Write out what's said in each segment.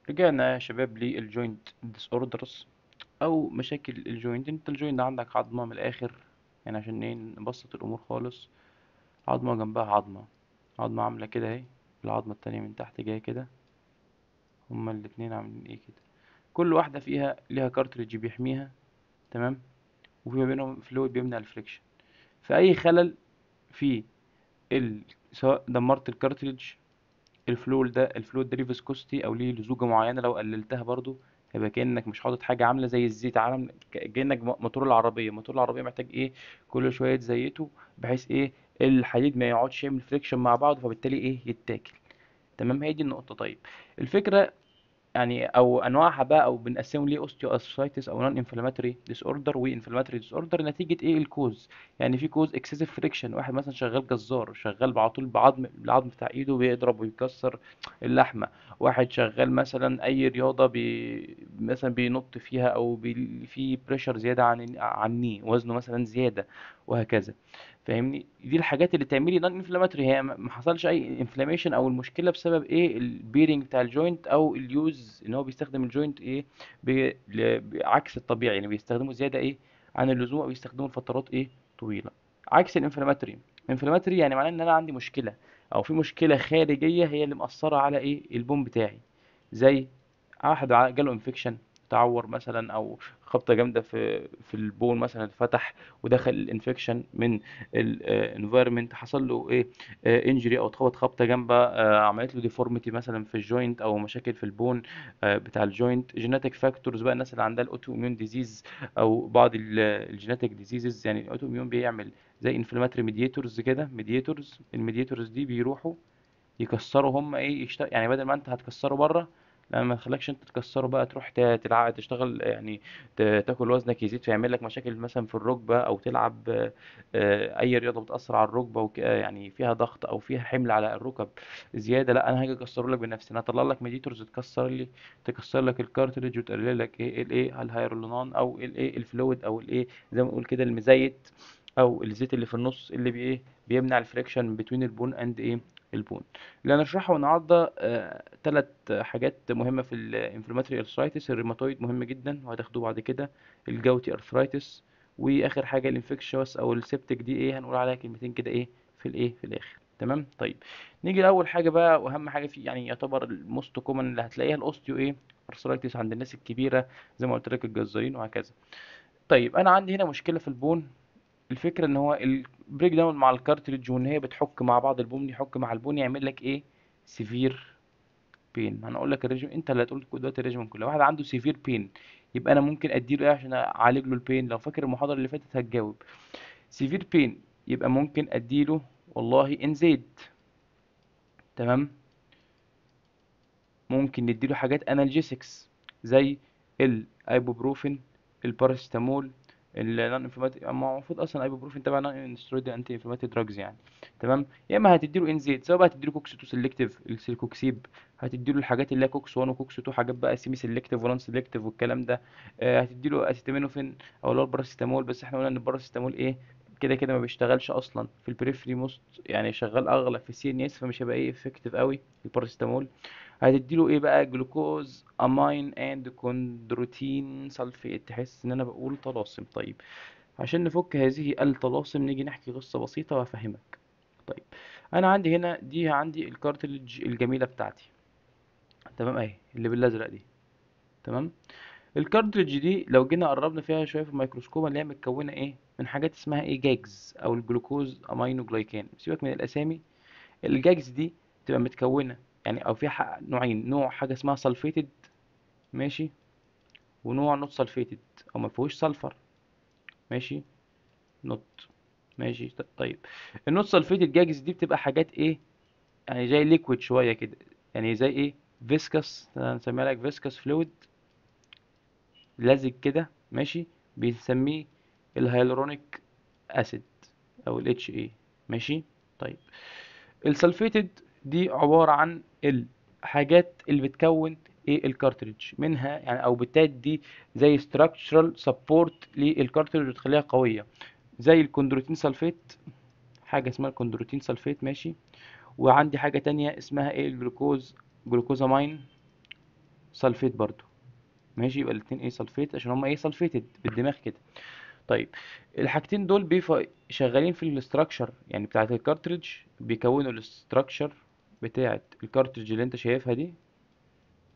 رجعنا يا شباب للجوينت ديس اوردرز او مشاكل الجوينت. انت الجوينت عندك عظمه من الاخر، يعني عشان ايه نبسط الامور خالص. عظمه جنبها عظمه، عظمه عامله كده اهي، العظمه التانية من تحت جايه كده، هما الاتنين عاملين ايه كده. كل واحده فيها ليها كارتريدج بيحميها، تمام، وفي ما بينهم فلويد بيمنع الفريكشن. في اي خلل في سواء دمرت الكارتريدج، الفلويد ده ليه فيسكوستي او ليه لزوجه معينه، لو قللتها برضو هيبقى كانك مش حاطط حاجه عامله زي الزيت، عالم كانك موتور العربيه محتاج ايه؟ كل شويه تزيته، بحيث ايه؟ الحديد ما يقعدش يعمل فريكشن مع بعض، فبالتالي ايه؟ يتاكل. تمام، هي دي النقطه. طيب الفكره يعني او انواعها بقى، او بنقسمهم ليه اوستيو اسوسايتس او نون انفلاماتوري ديس اوردر وانفلاماتوري ديس اوردر، نتيجه ايه؟ الكوز. يعني في كوز اكسسيف فريكشن، واحد مثلا شغال جزار، شغال على طول بالعظم بتاع ايده بيضرب ويكسر اللحمه. واحد شغال مثلا اي رياضه مثلا بينط فيها، او في بريشر زياده عني وزنه مثلا زياده، وهكذا. فاهمني؟ دي الحاجات اللي تعملي نون انفلاماتوري، هي ما حصلش اي انفلاميشن، او المشكله بسبب ايه؟ البيرنج بتاع الجوينت، او اليوز ان هو بيستخدم الجوينت ايه؟ عكس الطبيعي، يعني بيستخدمه زياده ايه عن اللزوم، او بيستخدمه لفترات ايه؟ طويله. عكس الانفلاماتوري. الانفلاماتوري يعني معناه ان انا عندي مشكله، او في مشكله خارجيه هي اللي مأثره على ايه؟ البون بتاعي. زي واحد جاله انفكشن، تعور مثلا، او خبطه جامده في البون مثلا، اتفتح ودخل الانفكشن من الانفايرمنت، حصل له ايه؟ انجري، او اتخبط خبطه جامده، عملت له ديفورميتي مثلا في الجوينت، او مشاكل في البون بتاع الجوينت. جيناتيك فاكتورز بقى، الناس اللي عندها الاوتو اميون ديزيز، او بعض الجيناتيك ديزيزز. يعني الاوتو اميون بيعمل زي انفلاماتوري ميديتورز كده، الميديتورز دي بيروحوا يكسروا هم ايه؟ يعني بدل ما انت هتكسره بره، لا، ما تخليكش انت تكسره بقى، تروح تلعب تشتغل يعني، تاكل وزنك يزيد، فيعمل لك مشاكل مثلا في الركبه، او تلعب اي رياضه بتاثر على الركبه يعني فيها ضغط او فيها حمل على الركب زياده. لا، انا هاجي اكسره لك بنفسي، انا هطلع لك ميديتورز تكسر لك الكارتريج، وتقلل لك ايه؟ الايه؟ الهيرولونان، او الايه؟ الفلويد، او الايه؟ زي ما نقول كده المزيت، او الزيت اللي في النص، اللي ايه؟ بيمنع الفريكشن بين البون اند ايه؟ البون. اللي هنشرحه النهارده ثلاث حاجات مهمه في الانفلاماتوري ارثرايتس. الروماتويد مهم جدا وهتاخدوه بعد كده، الجوتي ارثرايتس، واخر حاجه الانفكشوس او السبتك، دي ايه؟ هنقول عليها كلمتين كده ايه في الاخر. تمام. طيب نيجي لاول حاجه بقى، واهم حاجه في، يعني يعتبر الموست كومن اللي هتلاقيها، الاوستيو ايه؟ ارثرايتس عند الناس الكبيره، زي ما قلت لك الجزارين وهكذا. طيب انا عندي هنا مشكله في البون. الفكرة ان هو البريك داون مع الكارتريدج، وان هي بتحك مع بعض، البوم يحك مع البون، يعمل لك ايه؟ سيفير بين. انا اقول لك الريجيم، انت اللي هتقول دلوقتي الريجيم كله. واحد عنده سيفير بين، يبقى انا ممكن اديله ايه عشان اعالج له البين؟ لو فاكر المحاضرة اللي فاتت هتجاوب. سيفير بين يبقى ممكن اديله والله انزيد، تمام. ممكن نديله حاجات انالجيسكس زي الايبوبروفين، الباراسيتامول، النون انفلاماتوري. اما المفروض اصلا الايبوبروفين تبع نون ستيرويد انتي انفلاماتوري دراجز يعني، تمام. يا اما هتديله انزيت، سواء بقى هتديله كوكس 2 سيلكتيف السيلكوكسيب، هتديله الحاجات اللي هي كوكس 1 وكوكس 2، حاجات بقى سيمي سيلكتيف ونون سيلكتيف والكلام ده. هتديله اسيتامينوفين، او اللي هو الباراسيتامول. بس احنا قلنا ان الباراسيتامول ايه؟ كده كده ما بيشتغلش اصلا في البريفري موست، يعني شغال اغلب في السي ان اس، فمش هيبقى ايه افكتيف قوي الباراسيتامول. هتديله ايه بقى؟ جلوكوز امين اند كوندروتين سلفيت. تحس ان انا بقول طلاسم. طيب عشان نفك هذه الطلاسم نيجي نحكي قصة بسيطة وافهمك. طيب انا عندي هنا، دي عندي الكارتلج الجميلة بتاعتي، تمام، اهي اللي بالازرق دي، تمام. الكارتلج دي لو جينا قربنا فيها شوية في الميكروسكوب، اللي هي متكونة ايه؟ من حاجات اسمها ايه؟ جاجز، او الجلوكوز امينو جلايكان. سيبك من الاسامي. الجاجز دي تبقى متكونة يعني، او فيها نوعين، نوع حاجة اسمها سلفيتد، ماشي، ونوع نوت سلفيتد، او ما فيهوش سلفر، ماشي، نوت، ماشي. طيب النوت سلفيتد جاجز دي بتبقى حاجات ايه؟ يعني زي ليكويد شويه كده، يعني زي ايه؟ فيسكس، هنسميها لك فيسكس فلويد، لزج كده، ماشي. بنسميه الهيالورونيك اسيد، او الاتش اي، ماشي. طيب السلفيتد دي عبارة عن الحاجات اللي بتكون ايه؟ الكارتريدج منها يعني، او بتدي زي structural support للكارتريدج وتخليها قوية، زي الكوندروتين سلفيت، حاجة اسمها الكوندروتين سلفيت، ماشي. وعندي حاجة تانية اسمها ايه؟ الجلوكوزامين سلفيت برضو. ماشي، يبقى الاتنين ايه سلفيت عشان هما ايه سلفيتد بالدماغ كده. طيب الحاجتين دول شغالين في الاستراكشر يعني بتاعت الكارتريدج، بيكونوا الاستراكشر بتاعت الكارتريدج اللي انت شايفها دي.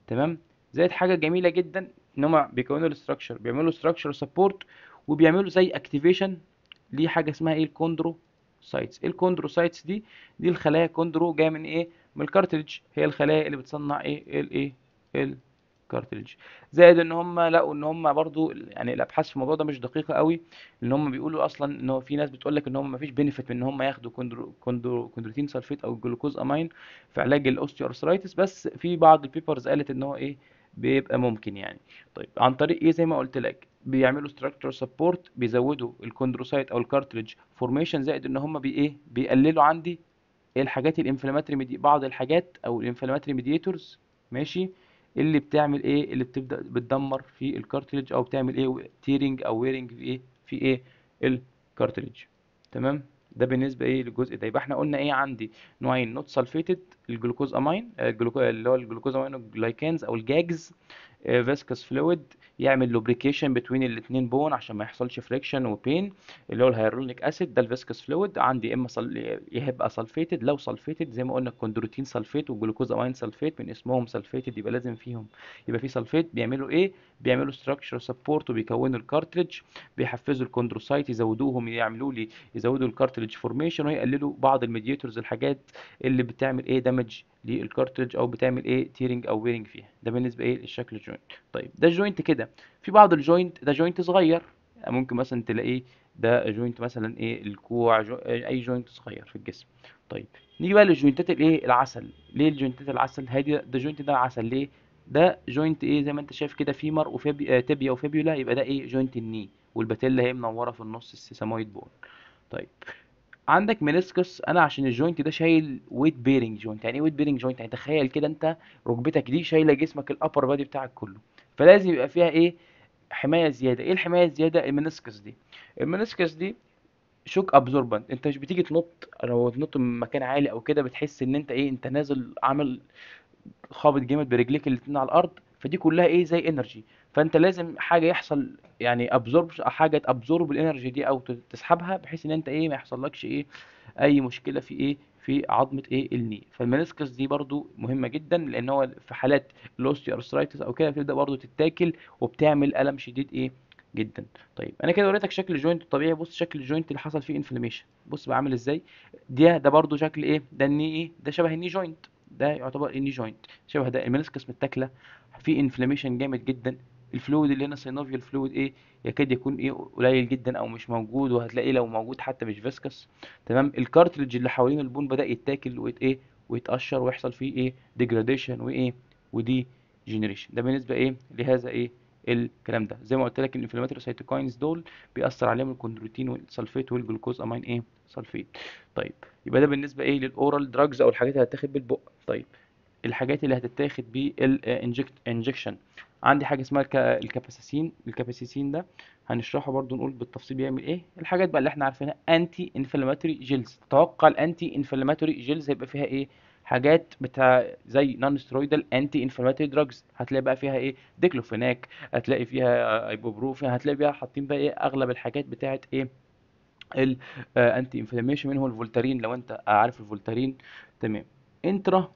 تمام. زائد حاجه جميله جدا ان هم بيكونوا الاستراكشر، بيعملوا استراكشر سبورت، وبيعملوا زي اكتيفيشن لحاجه اسمها ايه الكوندرو سايتس. ايه الكوندرو سايتس دي؟ دي الخلايا كوندرو جايه من ايه؟ من الكارتريدج، هي الخلايا اللي بتصنع ايه الكارتريدج. زائد ان هم لقوا ان هم برضو يعني الابحاث في الموضوع ده مش دقيقه قوي، ان هم بيقولوا اصلا ان هو في ناس بتقول لك ان هم مفيش بينيفيت من ان هم ياخدوا كوندروتين سلفيت او جلوكوز امين في علاج الاوستيوارثرايتس، بس في بعض البيبرز قالت ان هو ايه بيبقى ممكن يعني. طيب عن طريق ايه؟ زي ما قلت لك بيعملوا structure سبورت، بيزودوا الكوندروسايت او الكارتريدج فورميشن، زائد ان هم بيقللوا عندي الحاجات الانفلاماتري بعض الحاجات او الانفلاماتري ميديتورز. ماشي. اللي بتعمل ايه؟ اللي بتبدا بتدمر في الكارتريدج او بتعمل ايه تيرنج او ويرنج في الكارتريدج. تمام. ده بالنسبه للجزء ده. يبقى احنا قلنا عندي نوعين نوت سلفيتد، الجلوكوز امين اللي هو الجلوكوز امينو جلايكانز او الجاجز، فيسكس فلويد يعمل لوبريكيشن بين الاثنين بون عشان ما يحصلش فريكشن وبين، اللي هو الهيرونيك اسيد ده الفيسكس فلويد عندي. اما يبقى سلفيتد، لو سلفيتد زي ما قلنا الكوندروتين سلفيت والجلوكوز امين سلفيت من اسمهم سلفيتد يبقى لازم فيهم يبقى في سلفيت. بيعملوا بيعملوا ستراكشر سبورت وبيكونوا الكارتريدج، بيحفزوا الكوندروسايت يزودوهم يزودوا الكارتريدج فورميشن، ويقللوا بعض الميدياتورز الحاجات اللي بتعمل دامج للكارتريدج او بتعمل تيرنج او ويرنج فيها. ده بالنسبه للشكل الجوينت. طيب ده الجوينت كده. في بعض الجوينت ده جوينت صغير، ممكن مثلا تلاقيه ده جوينت مثلا الكوع اي جوينت صغير في الجسم. طيب نيجي بقى للجوينتات العسل. ليه الجوينتات العسل؟ هادي ده جوينت ده عسل ليه؟ ده جوينت زي ما انت شايف كده فيمر تibia وفيبيولا، يبقى ده جوينت الني، والباتيلا هي منوره في النص السيسامويد بون. طيب عندك منسكس. انا عشان الجوينت ده شايل ويت بيرنج جوينت. يعني ايه ويت بيرنج جوينت؟ يعني تخيل كده انت ركبتك دي شايله جسمك الابر بادي بتاعك كله، فلازم يبقى فيها حمايه زياده. ايه الحمايه الزياده؟ المنسكس دي. المنسكس دي شوك ابزوربنت. انت مش بتيجي تنط، لو تنط من مكان عالي او كده بتحس ان انت انت نازل عامل خابط جامد برجليك الاتنين على الارض، فدي كلها زي انرجي. فانت لازم حاجه يحصل يعني ابزورب، حاجه تابزورب الانرجي دي او تسحبها، بحيث ان انت ما يحصلكش اي مشكله في في عظمه الني. فالمنسكس دي برضو مهمه جدا، لان هو في حالات الاوستيو ارثرايتس او كده بتبدا برضو تتاكل وبتعمل الم شديد جدا. طيب انا كده وريتك شكل الجوينت الطبيعي. بص شكل الجوينت اللي حصل فيه انفلاميشن، بص بقى عامل ازاي. ده برضو شكل ده الني ده شبه الني جوينت، ده يعتبر الني جوينت شبه ده. المنسكس متاكله، في انفلاميشن جامد جدا. الفلويد اللي هنا سينوفيال فلويد يكاد يكون قليل جدا او مش موجود، وهتلاقيه لو موجود حتى مش فيسكس. تمام. الكارتريدج اللي حوالين البون بدأ يتاكل ويتقشر ويحصل فيه ديجراديشن ودي جينيريشن. ده بالنسبه لهذا الكلام ده. زي ما قلت لك الانفلاماتوري سايتوكاينز دول بيأثر عليهم الكوندروتين والسلفيت والجلوكوز امين سلفيت. طيب يبقى ده بالنسبه للاورال دراجز او الحاجات اللي هتاخد بالبق. طيب الحاجات اللي هتتاخد بالانجكشن، عندي حاجه اسمها الكاباسيسين. الكاباسيسين ده هنشرحه برضو نقول بالتفصيل بيعمل الحاجات بقى اللي احنا عارفينها. انتي انفلاماتوري جيلز، تتوقع الانتي انفلاماتوري جيلز هيبقى فيها حاجات بتاع زي نون سترويدال انتي انفلاماتوري دراجز. هتلاقي بقى فيها ديكلوفيناك، هتلاقي فيها ايبوبروفين، هتلاقي فيها حاطين بقى اغلب الحاجات بتاعت الانتي انفلاميشن، منهم الفولتارين لو انت عارف الفولتارين. تمام. انترا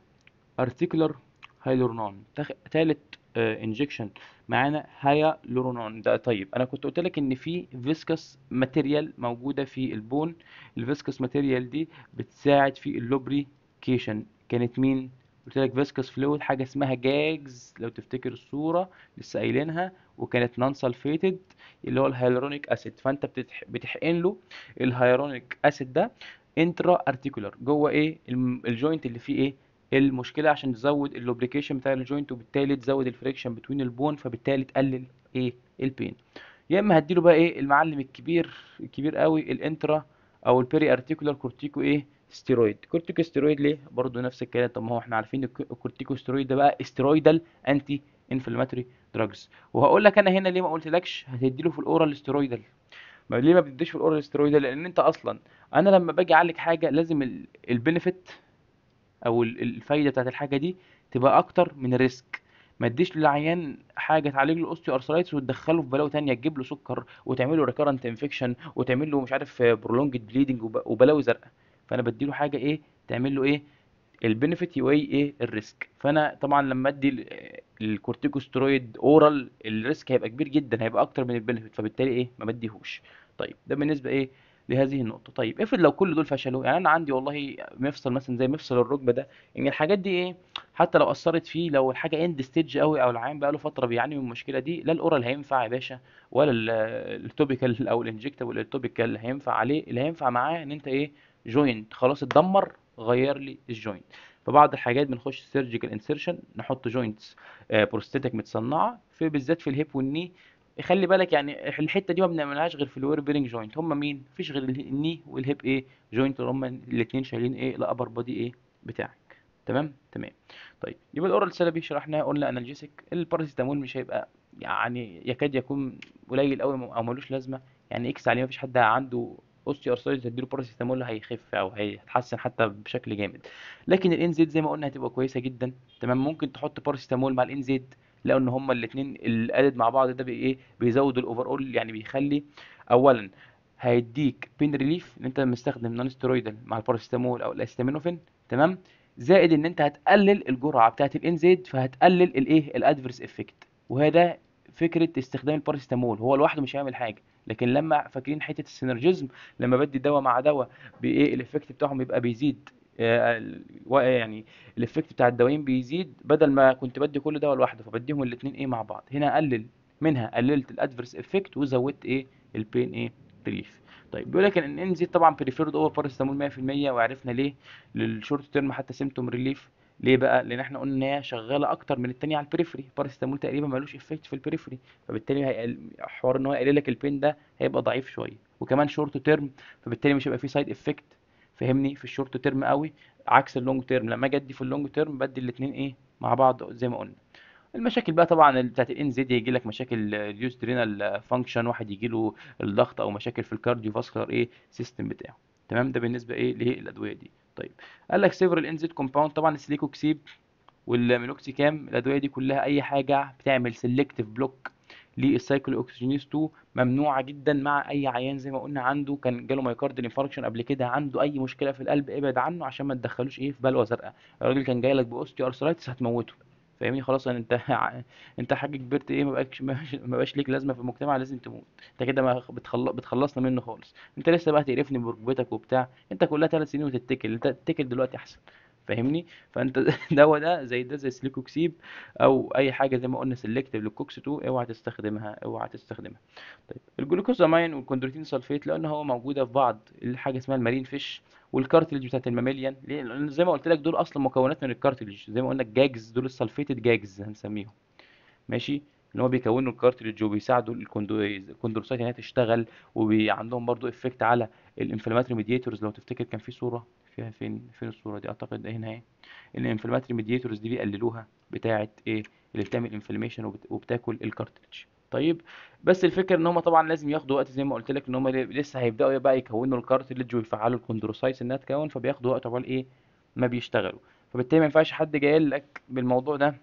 ارتيكولار هايلورونان تالت انجكشن معانا هايلورونان ده. طيب انا كنت قلت لك ان في فيسكس ماتيريال موجوده في البون. الفيسكس ماتيريال دي بتساعد في اللوبريكيشن. كانت مين؟ قلت لك فيسكس فلويد، حاجه اسمها جاجز لو تفتكر الصوره لسه قايلينها، وكانت نون سلفيتد اللي هو الهيالورونيك اسيد. فانت بتحقن له الهيالورونيك اسيد ده انترا ارتيكولار جوه الجوينت اللي فيه المشكله، عشان تزود اللوبريكيشن بتاع الجوينت، وبالتالي تزود الفريكشن بتوين البون، فبالتالي تقلل البين. يا اما هديله بقى المعلم الكبير قوي الانترا او البيري ارتيكولار كورتيكو ستيرويد. كورتيكو ستيرويد ليه؟ برضه نفس الكلام. طب ما هو احنا عارفين الكورتيكو ستيرويد ده بقى استيرويدال انتي انفلاماتوري دراجز. وهقول لك انا هنا ليه ما قلتلكش هتديله في الاورال ستيرويدال. ليه ما بتديش في الاورال ستيرويدال؟ لان انت اصلا انا لما باجي اعالج حاجه لازم البنفيت او الفايده بتاعت الحاجه دي تبقى اكتر من الريسك. ما تديش للعيان حاجه تعالج له الاوستيو ارثرايتس وتدخله في بلاوي تانية، تجيب له سكر وتعمل له ريكارنت انفكشن وتعمل له مش عارف برولونجد بليدنج وبلاوي زرقاء. فانا بدي له حاجه ايه تعمل له ايه البينيفيت يوي ايه الريسك. فانا طبعا لما ادي الكورتيكوسترويد اورال الريسك هيبقى كبير جدا، هيبقى اكتر من البينيفيت، فبالتالي ايه ما بديهوش. طيب ده بالنسبه ايه لهذه النقطه. طيب افرض لو كل دول فشلوا، يعني انا عندي والله مفصل مثلا زي مفصل الركبه ده، ان الحاجات دي ايه حتى لو اثرت فيه، لو الحاجه اند ستيج قوي او العيان بقى له فتره بيعاني من المشكله دي، لا الاورال هينفع يا باشا، ولا التوبيكال او الانجكتابل التوبيكال هينفع عليه. اللي هينفع معاه ان انت ايه جوينت خلاص اتدمر، غير لي الجوينت. فبعض الحاجات بنخش سيرجيكال انسيرشن نحط جوينتس بروستاتيك متصنعه في بالذات في الهيب والني. خلي بالك يعني الحته دي ما بنعملهاش غير في الوير بيرنج جوينت. هم مين؟ مفيش غير الني والهيب ايه جوينت، اللي هم الاثنين شايلين ايه الابر بودي ايه بتاعك. تمام تمام. طيب يبقى الاورال ثيرابي شرحناه، قلنا انالجيسيك. الباراسيتامول مش هيبقى يعني يكاد يكون قليل قوي او ملوش لازمه، يعني اكس عليه مفيش حد عنده اوستي ارثرايتس تديله باراسيتامول هيخف او هيتحسن حتى بشكل جامد. لكن الان زد زي ما قلنا هتبقى كويسه جدا. تمام ممكن تحط باراسيتامول مع الان زد، لقوا ان هما الاثنين الادد مع بعض ده بي ايه بيزود الاوفر اول، يعني بيخلي اولا هيديك بين ريليف ان انت مستخدم نون ستيرويدال مع الباراسيتامول او الاستامينوفين. تمام. زائد ان انت هتقلل الجرعه بتاعت الان زد، فهتقلل الايه الادفيرس افكت. وهذا فكره استخدام الباراسيتامول، هو لوحده مش هيعمل حاجه، لكن لما فاكرين حته السينرجيزم، لما بدي دواء مع دواء بايه الافكت بتاعهم يبقى بيزيد. يعني الافكت بتاع الدوايين بيزيد بدل ما كنت بدي كل دواء لوحده، فبديهم الاثنين ايه مع بعض. هنا اقلل منها، قللت الادفيرس افكت وزودت ايه البين ايه ريليف. طيب بيقول لك ان انزيد طبعا بريفيرد اوفر باراسيتامول 100%، وعرفنا ليه للشورت تيرم حتى سيمتوم ريليف. ليه بقى؟ لان احنا قلنا ان هي شغاله اكتر من التانية على البريفري، باراسيتامول تقريبا ملوش افكت في البريفري، فبالتالي حوار ان هو يقلل لك البين ده هيبقى ضعيف شويه، وكمان شورت تيرم، فبالتالي مش هيبقى فيه سايد افكت فهمني في الشورت تيرم قوي. عكس اللونج تيرم، لما اجي ادي في اللونج تيرم بدي الاثنين ايه مع بعض زي ما قلنا. المشاكل بقى طبعا بتاعت الان زد يجي لك مشاكل ريديوست رينال فانكشن، واحد يجي له الضغط او مشاكل في الكارديو فاسكولار ايه سيستم بتاعه. تمام ده بالنسبه ايه للادويه دي. طيب قال لك سيفرال ان زد كومباوند، طبعا السليكوكسيب والمينوكسيكام، الادويه دي كلها اي حاجه بتعمل سيلكتيف بلوك للسايكلو اوكسجينيز 2 ممنوعه جدا مع اي عيان زي ما قلنا عنده كان جاله مايكارديال انفاركشن قبل كده، عنده اي مشكله في القلب ابعد عنه عشان ما تدخلوش ايه في بلوه زرقاء. الراجل كان جاي لك باوستيو ارثرايتس هتموته فاهمني، خلاص يعني انت انت حاجه كبرت ايه ما بقاش ليك لازمه في المجتمع لازم تموت. انت كده ما بتخلصنا منه خالص. انت لسه بقى تقرفني بركبتك وبتاع، انت كلها 3 سنين وتتكل، انت تتكل دلوقتي احسن فاهمني. فانت دواء ده زي سليكوكسيب او اي حاجه زي ما قلنا سيلكتيف للكوكس 2 اوعى تستخدمها اوعى تستخدمها. طيب الجلوكوزامين والكوندروتين سلفيت لان هو موجوده في بعض الحاجه اسمها المارين فيش والكارتلج بتاعت الماميليان. ليه؟ لان زي ما قلت لك دول اصلا مكونات من الكارتلج، زي ما قلنا الجاجز دول السلفيتد جاجز هنسميهم ماشي، ان هو بيكونوا الكارتريدج وبيساعدوا الكوندروسايت انها تشتغل، وعندهم برضو افكت على الانفلاماتري ميدياتورز. لو تفتكر كان في صوره فيها فين الصوره دي اعتقد هنا اهي، ان الانفلاماتري ميدياتورز دي بيقللوها بتاعه ايه اللي بتعمل انفلاميشن وبتاكل الكارتريدج. طيب بس الفكره ان هم طبعا لازم ياخدوا وقت زي ما قلت لك، ان هم لسه هيبداوا بقى يكونوا الكارتريدج ويفعلوا الكوندروسايتس انها تكون، فبياخدوا وقت عقبال ايه ما بيشتغلوا. فبالتالي ما ينفعش حد جاي لك بالموضوع ده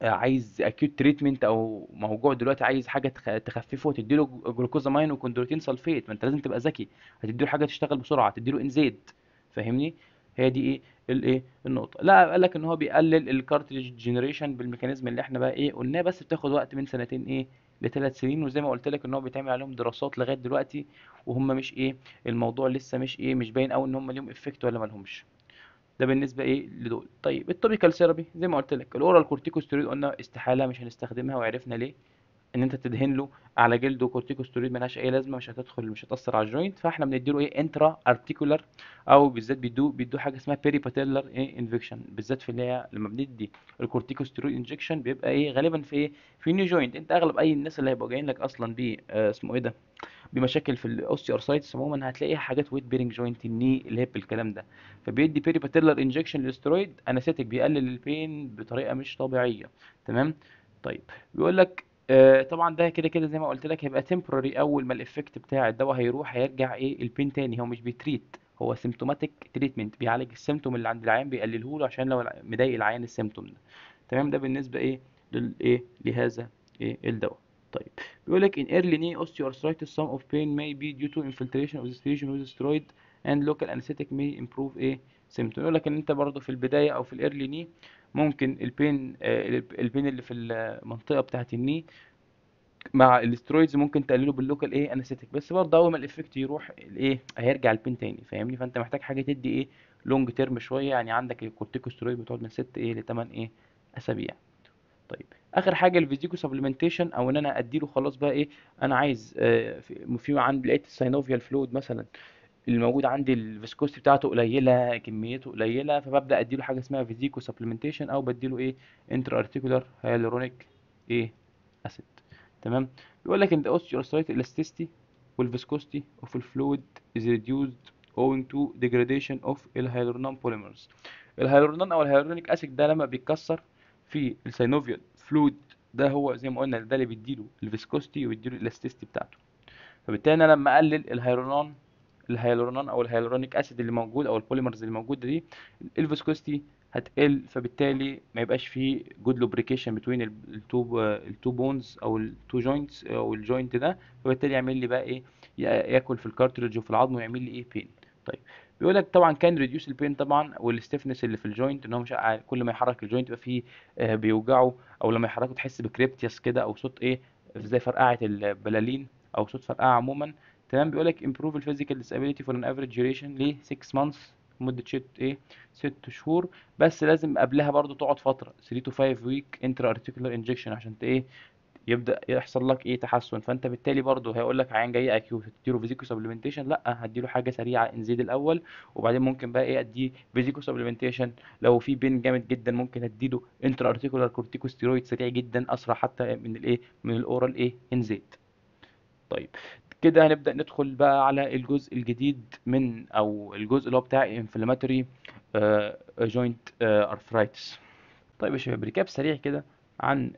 عايز اكيوت تريتمنت او موجوع دلوقتي عايز حاجه تخففه وتديله جلوكوزامين وكوندروتين سلفيت، ما انت لازم تبقى ذكي، هتديله حاجه تشتغل بسرعه، تديله انزيد فاهمني. هي دي ايه النقطه. لا قال لك ان هو بيقلل الكارتريج جنريشن بالميكانيزم اللي احنا بقى ايه قلناه، بس بتاخد وقت من سنتين ل3 سنين، وزي ما قلت لك ان هو بيتعمل عليهم دراسات لغايه دلوقتي، وهم مش الموضوع لسه مش باين قوي ان هم ليهم افكت ولا ما لهمش. ده بالنسبه لدول. طيب التوبيكال ثيرابي زي ما قلت لك الاورال كورتيكوستيرويد قلنا استحاله مش هنستخدمها، وعرفنا ليه. ان انت تدهن له على جلده كورتيكوستيرويد ملهاش اي لازمه، مش هتدخل مش هتاثر على الجوينت، فاحنا بنديله انترا ارتيكولار، او بالذات بيدوه حاجه اسمها بيري باتيلر انفكشن، بالذات في اللي هي لما بندي الكورتيكوستيرويد انجكشن بيبقى غالبا في في نيو جوينت. انت اغلب اي الناس اللي هيبقوا جايين لك اصلا ب اسمه ايه ده بمشاكل في الاوستيوارثرايتس عموما هتلاقيها حاجات ويت بيرنج جوينت الني الهيب الكلام ده، فبيدي بيري باتيلر انجكشن للسترويد انستيك بيقلل البين بطريقه مش طبيعيه. تمام. طيب بيقول لك طبعا ده كده كده زي ما قلت لك هيبقى تمبراري، اول ما الافكت بتاع الدواء هيروح هيرجع البين تاني، هو مش بيتريت، هو سيمتوماتيك تريتمنت، بيعالج السيمتوم اللي عند العيان بيقلله له عشان لو مضايق العيان السيمتوم ده. تمام ده بالنسبه للايه لهذا ايه الدواء. طيب بيقول لك in early knee osteoarthritis some of pain may be due to infiltration of this region with steroid and local anesthetic may improve ايه symptom. يقول لك ان انت برضو في البدايه او في الايرلي ني ممكن البين اللي في المنطقه بتاعه الني مع الاسترويدز ممكن تقلله باللوكال ايه انستيك، بس برضه اول ما الافكت يروح الايه هيرجع البين تاني، فاهمني؟ فانت محتاج حاجه تدي ايه لونج تيرم شويه، يعني عندك الكورتيكوسترويد بتقعد من 6 ايه ل 8 ايه اسابيع. طيب اخر حاجه الفيزيكو سبلمنتيشن، او ان انا اديله خلاص بقى ايه، انا عايز في عندي لقيت الساينوفيال فلويد مثلا اللي موجود عندي الفيسكوستي بتاعته قليله، كميته قليله، فببدا اديله حاجه اسمها فيزيكو سبلمنتيشن، او بديله ايه انتر ارتيكولار هيالورونيك ايه اسيد. تمام. بيقول لك ان the osteoarthritis elasticity والviscosity of the fluid is reduced owing to degradation of الهيالورونام polymers. الهيالورونام او الهيالورونيك اسيد ده لما بيتكسر في السينوفيال فلويد، ده هو زي ما قلنا ده اللي بيديله الفيسكوستي وبيديله الالاستيستي بتاعته. فبالتالي انا لما اقلل الهيالورونان او الهيالورونيك اسيد اللي موجود او البوليمرز اللي موجوده دي، الفيسكوستي هتقل، فبالتالي ما يبقاش فيه جود لوبريكيشن بين التو بونز او التو جوينتس او الجوينت ده، فبالتالي يعمل لي بقى ايه ياكل في الكارتريدج وفي العظم ويعمل لي ايه بين. طيب بيقول لك طبعا كان ريديوس البين طبعا والستيفنس اللي في الجوينت، ان هو مش كل ما يحرك الجوينت يبقى فيه بيوجعه، او لما يحركه تحس بكريبتياس كده او صوت ايه زي فرقعه البلالين او صوت فرقعه عموما. تمام. بيقول لك improve الفيزيكال disability for an average duration ل 6 months، مدة 6 شهور، بس لازم قبلها برضو تقعد فترة 3 to 5 week intra articular injection عشان يبدأ يحصل لك تحسن. فانت بالتالي برضو هيقول لك عيان جاي اكيوت هتديله فيزيكو سبلمنتيشن؟ لا، هديله حاجة سريعة انزيد الاول، وبعدين ممكن بقى اديه فيزيكو سبلمنتيشن. لو في بين جامد جدا ممكن اديله انترا ارتيكولار كورتيكوستيرويد سريع جدا، اسرع حتى من من الاورال انزيد. طيب كده هنبدأ ندخل بقى على الجزء الجديد من او الجزء اللي هو بتاع inflammatory joint arthritis. طيب يا شباب ريكاب سريع كده عن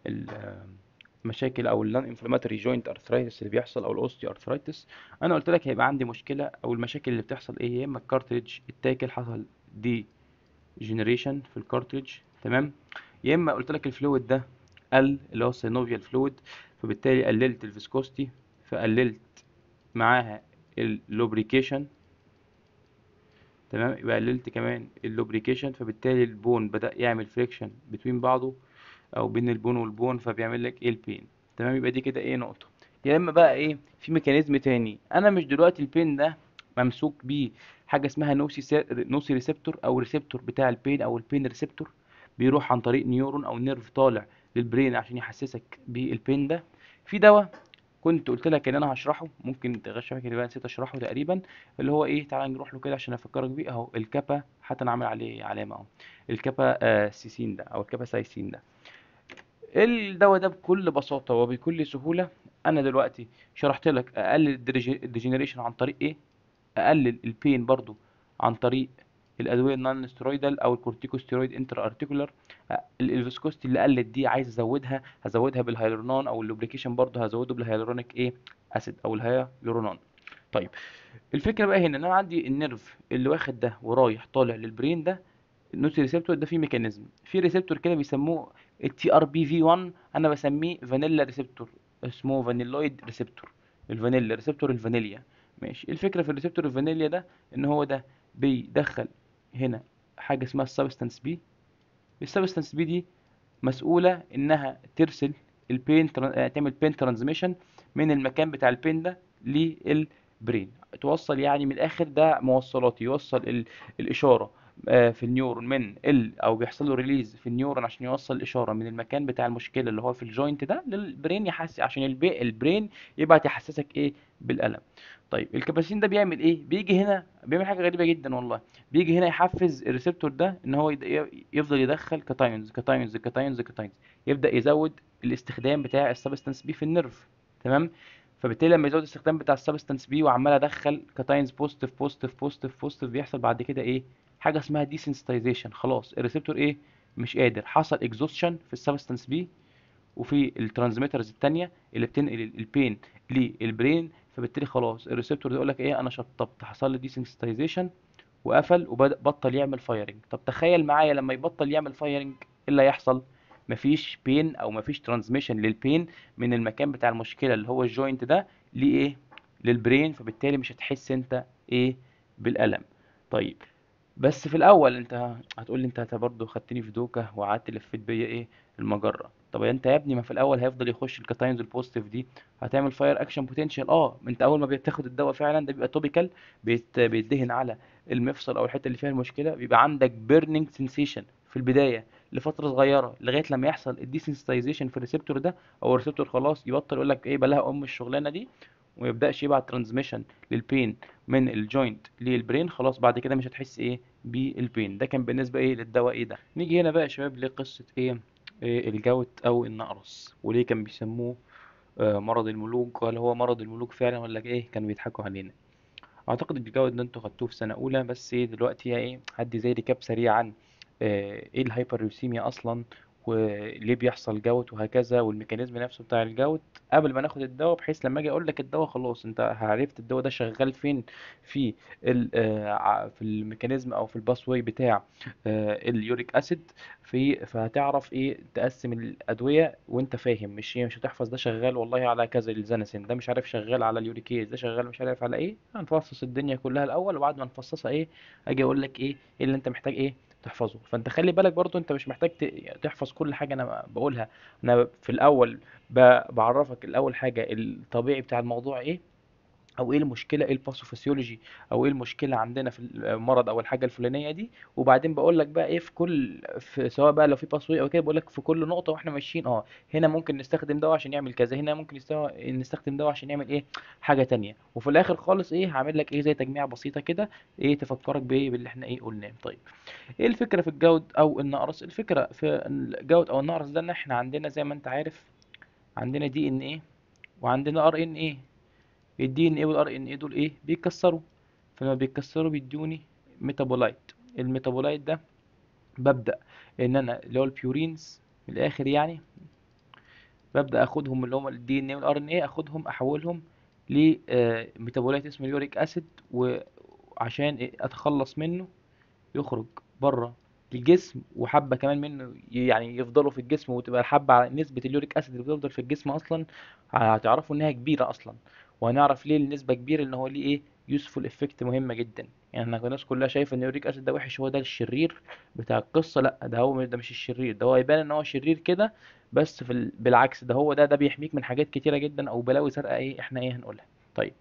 المشاكل او النون انفلاماتوري جوينت ارثرايتس اللي بيحصل او الاوستيو ارثرايتس. انا قلت لك هيبقى عندي مشكله او المشاكل اللي بتحصل ايه، يا اما الكارتريدج التاكل حصل دي جنريشن في الكارتريدج، تمام، يا اما قلت لك الفلويد ده قل اللي هو السينوفيال فلويد، فبالتالي قللت الفيسكوستي، فقللت معاها اللوبريكيشن، تمام، يبقى قللت كمان اللوبريكيشن، فبالتالي البون بدأ يعمل فريكشن بين بعضه او بين البون والبون، فبيعمل لك البين. تمام. يبقى دي كده نقطة. يا اما بقى في ميكانيزم تاني، انا مش دلوقتي البين ده ممسوك بيه حاجة اسمها نوسي ريسبتور او ريسبتور بتاع البين او البين ريسبتور، بيروح عن طريق نيورون او نيرف طالع للبرين عشان يحسسك بالبين ده. في دواء كنت قلت لك ان انا هشرحه، ممكن تغششك اللي بقى نسيت اشرحه تقريبا، اللي هو تعال نروح له كده عشان افكرك بيه اهو، الكابا، حتى انا عامل عليه علامه اهو، الكابا سيسين ده او الكابا سايسين ده. الدواء ده بكل بساطه وبكل سهوله انا دلوقتي شرحت لك اقلل الديجنريشن عن طريق اقلل البين برضو عن طريق الادويه النون ستيرويدال او الكورتيكوستيرويد انتر ارتيكولار. الفيسكوستي اللي قلت دي عايز ازودها، هزودها بالهيالورونان، او اللوبريكيشن برضو هزوده بالهيالورونيك اسيد او الهيالورونان. طيب الفكره بقى هنا ان انا عندي النيرف اللي واخد ده ورايح طالع للبرين ده، النوتي ريسبتور ده فيه ميكانيزم، في ريسبتور كده بيسموه التي ار بي في 1، انا بسميه فانيلا ريسبتور، اسمه فانيلويد ريسبتور، الفانيلا ريسبتور الفانيليا. ماشي. الفكره في الريسبتور الفانيليا ده ان هو ده بيدخل هنا حاجه اسمها السبستانس بي. السبستانس بي دي مسؤوله انها ترسل تعمل بين ترانزميشن من المكان بتاع البين ده للبرين، توصل يعني من الاخر ده موصلات، يوصل الاشاره في النيورون من او بيحصل له ريليز في النيورون عشان يوصل الاشاره من المكان بتاع المشكله اللي هو في الجوينت ده للبرين، يحس عشان البرين يبعت يحسسك بالالم. طيب الكاباسين ده بيعمل بيجي هنا بيعمل حاجه غريبه جدا والله، بيجي هنا يحفز الريسبتور ده ان هو يفضل يدخل كاتايونز كاتايونز كاتايونز كاتايونز، يبدا يزود الاستخدام بتاع السبستانس بي في النيرف. تمام. فبالتالي لما يزود الاستخدام بتاع السبستانس بي وعمال ادخل كاتاينز بوزيتيف بوزيتيف بوزيتيف بوزيتيف، بيحصل بعد كده حاجه اسمها ديسنسيتايزيشن، خلاص الريسبتور مش قادر، حصل اكزوستشن في السبستانس بي وفي الترانسميترز التانية اللي بتنقل البين للبرين، فبالتالي خلاص الريسبتور ده يقول لك انا شطبت، حصل لي ديسنسيتايزيشن وقفل وبطل يعمل فايرنج. طب تخيل معايا لما يبطل يعمل فايرنج ايه اللي هيحصل؟ مفيش بين او مفيش ترانسميشن للبين من المكان بتاع المشكله اللي هو الجوينت ده لايه، للبرين، فبالتالي مش هتحس انت ايه بالالم. طيب، بس في الاول انت هتقول لي انت برضه خدتني في دوكه وقعدت لفيت بيا ايه المجره. طب انت يا ابني، ما في الاول هيفضل يخش الكاتاينز البوزيتيف دي، هتعمل فاير اكشن بوتنشال. انت اول ما بتاخد الدواء فعلا ده بيبقى توبيكال، بيدهن على المفصل او الحته اللي فيها المشكله، بيبقى عندك بيرنينج سensation في البدايه لفتره صغيره لغايه لما يحصل الديسنسيتايزيشن في الريسبتور ده، او الريسبتور خلاص يبطل يقول لك ايه بلاها الشغلانه دي، وما يبداش يبعت ترانسميشن للبين من الجوينت للبرين. خلاص بعد كده مش هتحس ايه بالبين. ده كان بالنسبه ايه للدواء ايه ده. نيجي هنا بقى يا شباب لقصه إيه الجوت او النقرس، وليه كان بيسموه مرض الملوك؟ ولا هو مرض الملوك فعلا، ولا ايه كانوا بيضحكوا علينا؟ اعتقد الجواد ده انتوا خدتوه في سنه اولى، بس ايه دلوقتي ايه هدي زي ريكاب سريع عن ايه الهايبرليوسيميا اصلا، وليه بيحصل جوت وهكذا، والميكانيزم نفسه بتاع الجوت قبل ما ناخد الدواء، بحيث لما اجي اقول لك الدواء خلاص انت عرفت الدواء ده شغال فين في في الميكانيزم او في الباسواي بتاع اليوريك اسيد، فهتعرف ايه تقسم الادويه وانت فاهم. مش هتحفظ ده شغال والله على كذا الزنسين، ده مش عارف شغال على اليوريكيز، ده شغال مش عارف على ايه. هنفصص الدنيا كلها الاول، وبعد ما نفصصها ايه اجي اقول لك ايه اللي انت محتاج ايه تحفظه. فانت خلي بالك برضو، انت مش محتاج تحفظ كل حاجه انا بقولها. انا في الاول بعرفك الاول حاجه الطبيعي بتاع الموضوع ايه، او ايه المشكله، ايه الباثوفيسيولوجي، او ايه المشكله عندنا في المرض او الحاجه الفلانيه دي. وبعدين بقول لك بقى ايه في سواء بقى لو في باثوي او كده، بقول لك في كل نقطه واحنا ماشيين هنا ممكن نستخدم دواء عشان يعمل كذا، هنا ممكن نستخدم دواء عشان يعمل ايه حاجه تانية. وفي الاخر خالص ايه هعمل لك ايه زي تجميع بسيطه كده ايه تفكرك بايه باللي احنا ايه قلناه. طيب، ايه الفكره في الجود او النقرس؟ الفكره في الجود او النقرس ده ان احنا عندنا زي ما انت عارف عندنا دي ان ايه وعندنا ار ان ايه. الدي ان ايه والار ان ايه دول ايه بيتكسروا، فلما بيتكسروا بيدوني ميتابولايت. الميتابولايت ده ببدأ ان انا اللي هو البيورينز من الاخر يعني، ببدأ اخدهم اللي هم الدي ان ايه والار ان ايه، اخدهم احولهم لميتابولايت اسمه اليوريك اسيد، وعشان اتخلص منه يخرج بره الجسم، وحبة كمان منه يعني يفضلوا في الجسم، وتبقى الحبة على نسبة اليوريك اسيد اللي بتفضل في الجسم اصلا هتعرفوا انها كبيرة اصلا. وهنعرف ليه النسبة كبيرة، ان هو ليه ايه يوسفول افكت مهمة جدا. يعني احنا الناس كلها شايفة ان اليوريك اسيد ده وحش، هو ده الشرير بتاع القصة. لا، ده مش الشرير، ده هو يبان ان هو شرير كده، بس بالعكس ده هو ده بيحميك من حاجات كتيرة جدا او بلاوي زرقاء ايه احنا ايه هنقولها. طيب،